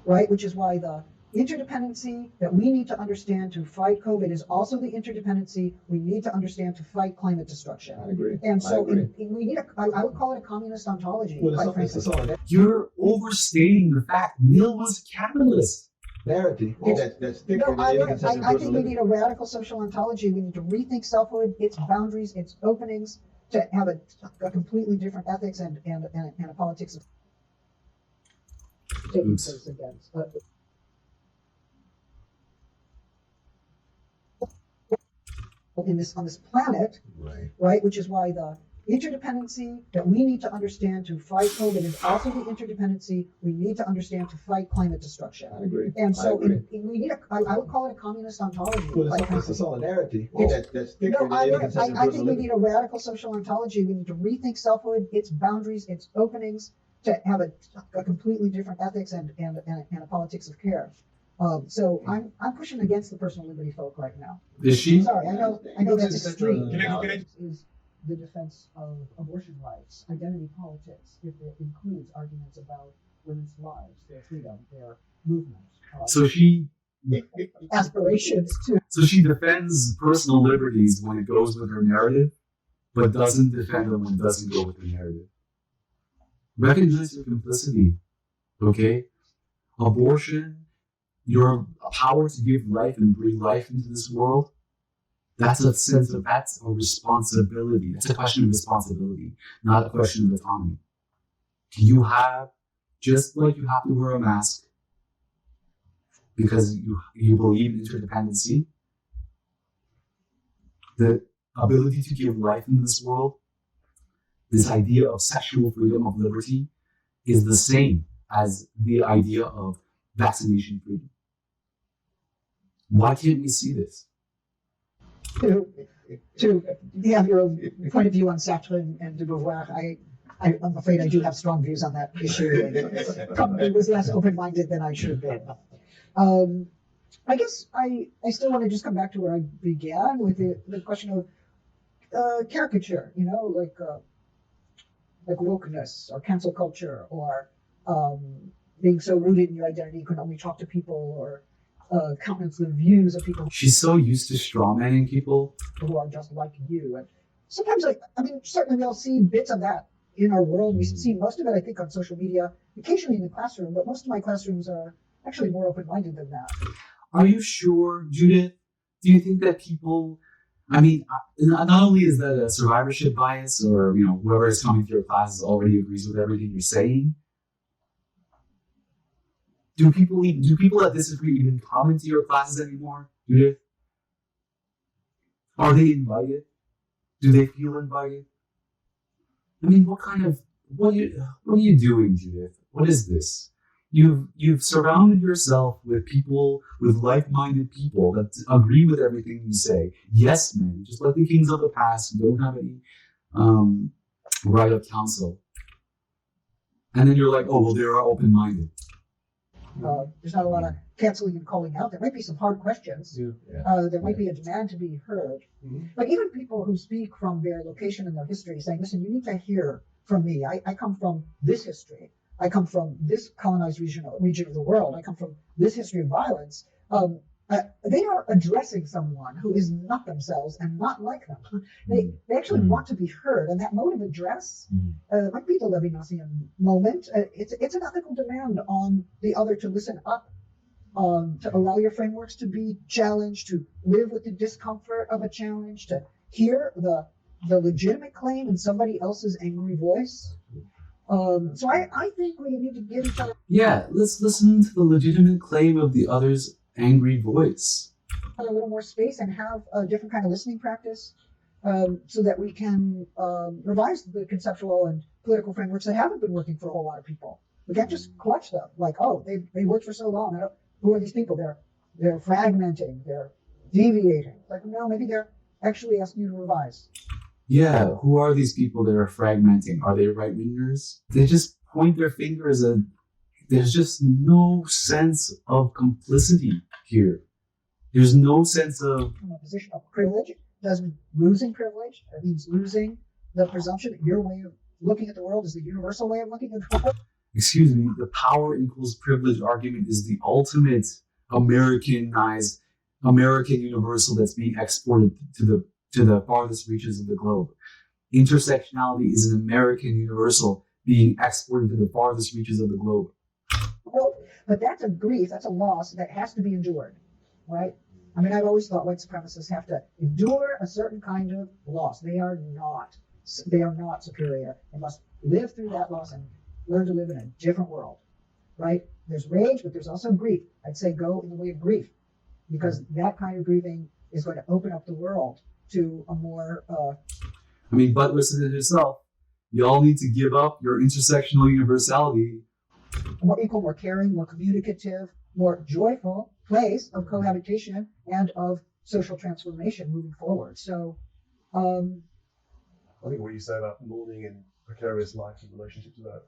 Right, which is why the interdependency that we need to understand to fight COVID is also the interdependency we need to understand to fight climate destruction. I agree. And so I agree. we need I would call it a communist ontology. Well, quite it's a frankly. You're overstating the fact Mill was a capitalist. Narrative that's thicker No, than I any conception of think we personal need a radical social ontology. We need to rethink selfhood, its boundaries, its openings, to have a completely different ethics and a politics of taking place against. On this planet, right, which is why the interdependency that we need to understand to fight COVID is also the interdependency we need to understand to fight climate destruction. I agree. And so I agree. we need I would call it a communist ontology. Well, quite it's frankly. a solidarity that's thicker No, than I any conception of think personal we liberty. need a radical social ontology. We need to rethink selfhood, its boundaries, its openings, to have a completely different ethics and a politics of care. So I'm pushing against the personal liberty folk right now. Is she? Sorry, I know that's extreme. Can I- Is the defense of abortion rights, identity politics, if it includes arguments about women's lives, their freedom, their movement, So she aspirations to. So she defends personal liberties when it goes with her narrative, but doesn't defend them when it doesn't go with the narrative. Recognize your complicity, okay? Abortion, your power to give life and breathe life into this world, that's a responsibility. That's a question of responsibility, not a question of autonomy. Do you have just like you have to wear a mask because you believe in interdependency, the ability to give life in this world, this idea of sexual freedom of liberty, is the same as the idea of vaccination freedom. Why can't we see this? To have your own point of view on Sartre and de Beauvoir, I'm afraid I do have strong views on that issue. And probably was less open-minded than I should have been. I guess I still want to just come back to where I began with the question of caricature, like wokeness or cancel culture, or being so rooted in your identity you can only talk to people, or countenance the views of people She's so used to strawmanning people. who are just like you. And sometimes, certainly we all see bits of that in our world. We see most of it, I think, on social media, occasionally in the classroom, but most of my classrooms are actually more open-minded than that. Are you sure, Judith? Do you think that people, not only is that a survivorship bias, or whoever is coming to your classes already agrees with everything you're saying? Do people that disagree even come into your classes anymore, Judith? Are they invited? Do they feel invited? What are you doing, Judith? What is this? You've surrounded yourself with people, with like-minded people that agree with everything you say. Yes, men, just like the kings of the past who don't have any right of counsel. And then you're like, oh, well, they are open-minded. There's not a lot of canceling and calling out. There might be some hard questions. There might be a demand to be heard. Mm-hmm. But even people who speak from their location and their history, saying, listen, you need to hear from me. I come from this history. I come from this colonized region of the world. I come from this history of violence. They are addressing someone who is not themselves and not like them. They actually want to be heard, and that mode of address might be the Levinasian moment. It's an ethical demand on the other to listen up, to allow your frameworks to be challenged, to live with the discomfort of a challenge, to hear the legitimate claim in somebody else's angry voice. So I think we need to give each other. Yeah, let's listen to the legitimate claim of the other's angry voice. A little more space and have a different kind of listening practice, so that we can revise the conceptual and political frameworks that haven't been working for a whole lot of people. We can't just clutch them like, oh, they worked for so long. Who are these people? They're fragmenting. They're deviating. Like, no, maybe they're actually asking you to revise. Yeah, who are these people that are fragmenting? Are they right-wingers? They just point their fingers and there's just no sense of complicity here. There's no sense of... From a position of privilege, doesn't losing privilege. It means losing the presumption that your way of looking at the world is the universal way of looking at the world. Excuse me, the power equals privilege argument is the ultimate Americanized, American universal that's being exported to the farthest reaches of the globe. Intersectionality is an American universal being exported to the farthest reaches of the globe. Well, but that's a grief, that's a loss that has to be endured, right? I've always thought white supremacists have to endure a certain kind of loss. They are not superior. They must live through that loss and learn to live in a different world, right? There's rage, but there's also grief. I'd say go in the way of grief, because that kind of grieving is going to open up the world to a more... Butler said it herself. Y'all need to give up your intersectional universality. A more equal, more caring, more communicative, more joyful place of cohabitation and of social transformation moving forward. So, I think what you say about mourning and precarious life in relationship to that.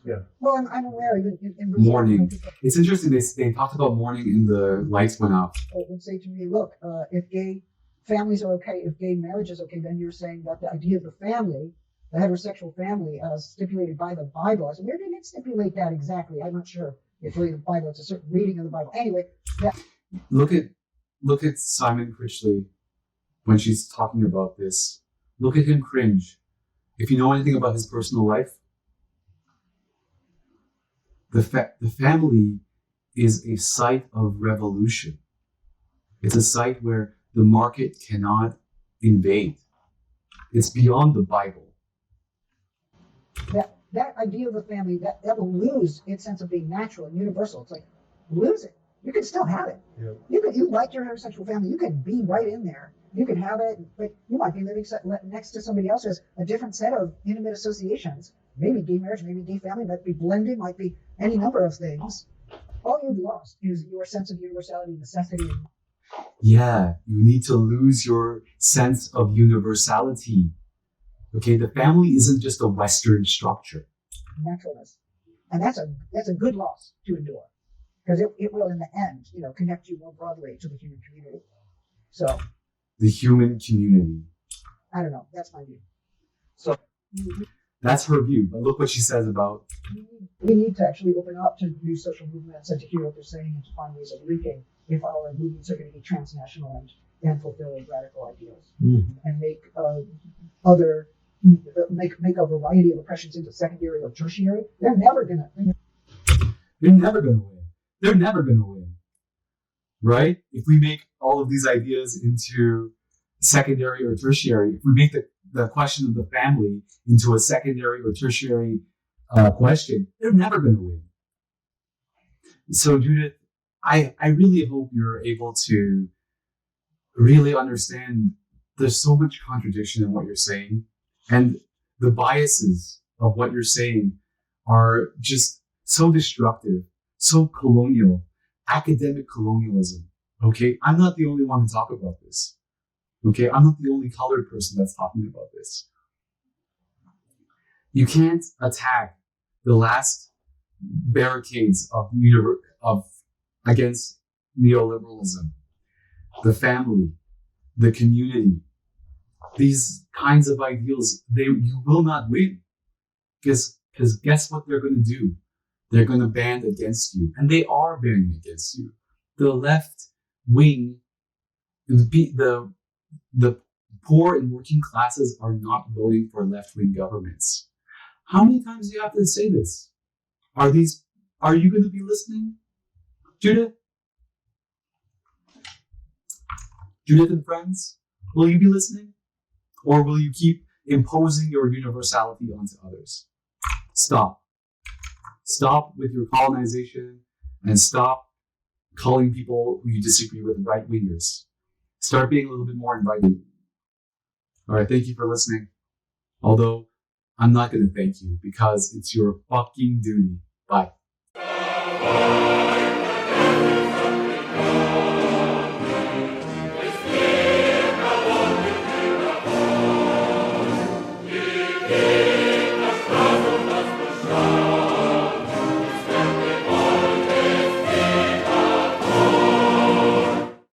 Yeah. Well, I'm aware in Brazil, mourning. It's interesting. They talked about mourning in the lights went out. It would say to me, look, if gay families are okay, if gay marriage is okay, then you're saying that the idea of the family, the heterosexual family, as stipulated by the Bible. I said, where did it stipulate that exactly? I'm not sure. It's really the Bible. It's a certain reading of the Bible. Anyway, look at Simon Critchley when she's talking about this. Look at him cringe. If you know anything about his personal life, the family is a site of revolution. It's a site where the market cannot invade. It's beyond the Bible. that idea of the family, that will lose its sense of being natural and universal. It's like, lose it. You can still have it. Yeah. You like your heterosexual family. You can be right in there. You can have it, but you might be living next to somebody else who has a different set of intimate associations. Maybe gay marriage, maybe gay family, might be blended, might be any number of things. All you've lost is your sense of universality, necessity. Yeah, you need to lose your sense of universality. Okay, the family isn't just a Western structure. Naturalness. And that's a good loss to endure. Because it will, in the end, connect you more broadly to the human community. So. The human community. I don't know. That's my view. So. That's her view. But look what she says about. We need to actually open up to new social movements and to hear what they're saying and to find ways of linking if our movements are going to be transnational and fulfill radical ideals and make make a variety of oppressions into secondary or tertiary. They're never gonna win. They're never gonna win. Right? If we make all of these ideas into secondary or tertiary, if we make the question of the family into a secondary or tertiary question, they're never gonna win. So Judith, I really hope you're able to really understand there's so much contradiction in what you're saying, and the biases of what you're saying are just so destructive, so colonial, academic colonialism. Okay, I'm not the only one to talk about this. Okay, I'm not the only colored person that's talking about this. You can't attack the last barricades of against neoliberalism, the family, the community. These kinds of ideals, you will not win. Because guess what they're going to do? They're going to band against you. And they are banding against you. The left wing, the poor and working classes are not voting for left-wing governments. How many times do you have to say this? Are you going to be listening, Judith? Judith and friends, will you be listening? Or will you keep imposing your universality onto others? Stop. Stop with your colonization and stop calling people who you disagree with right-wingers. Start being a little bit more inviting. All right, thank you for listening. Although I'm not going to thank you because it's your fucking duty. Bye.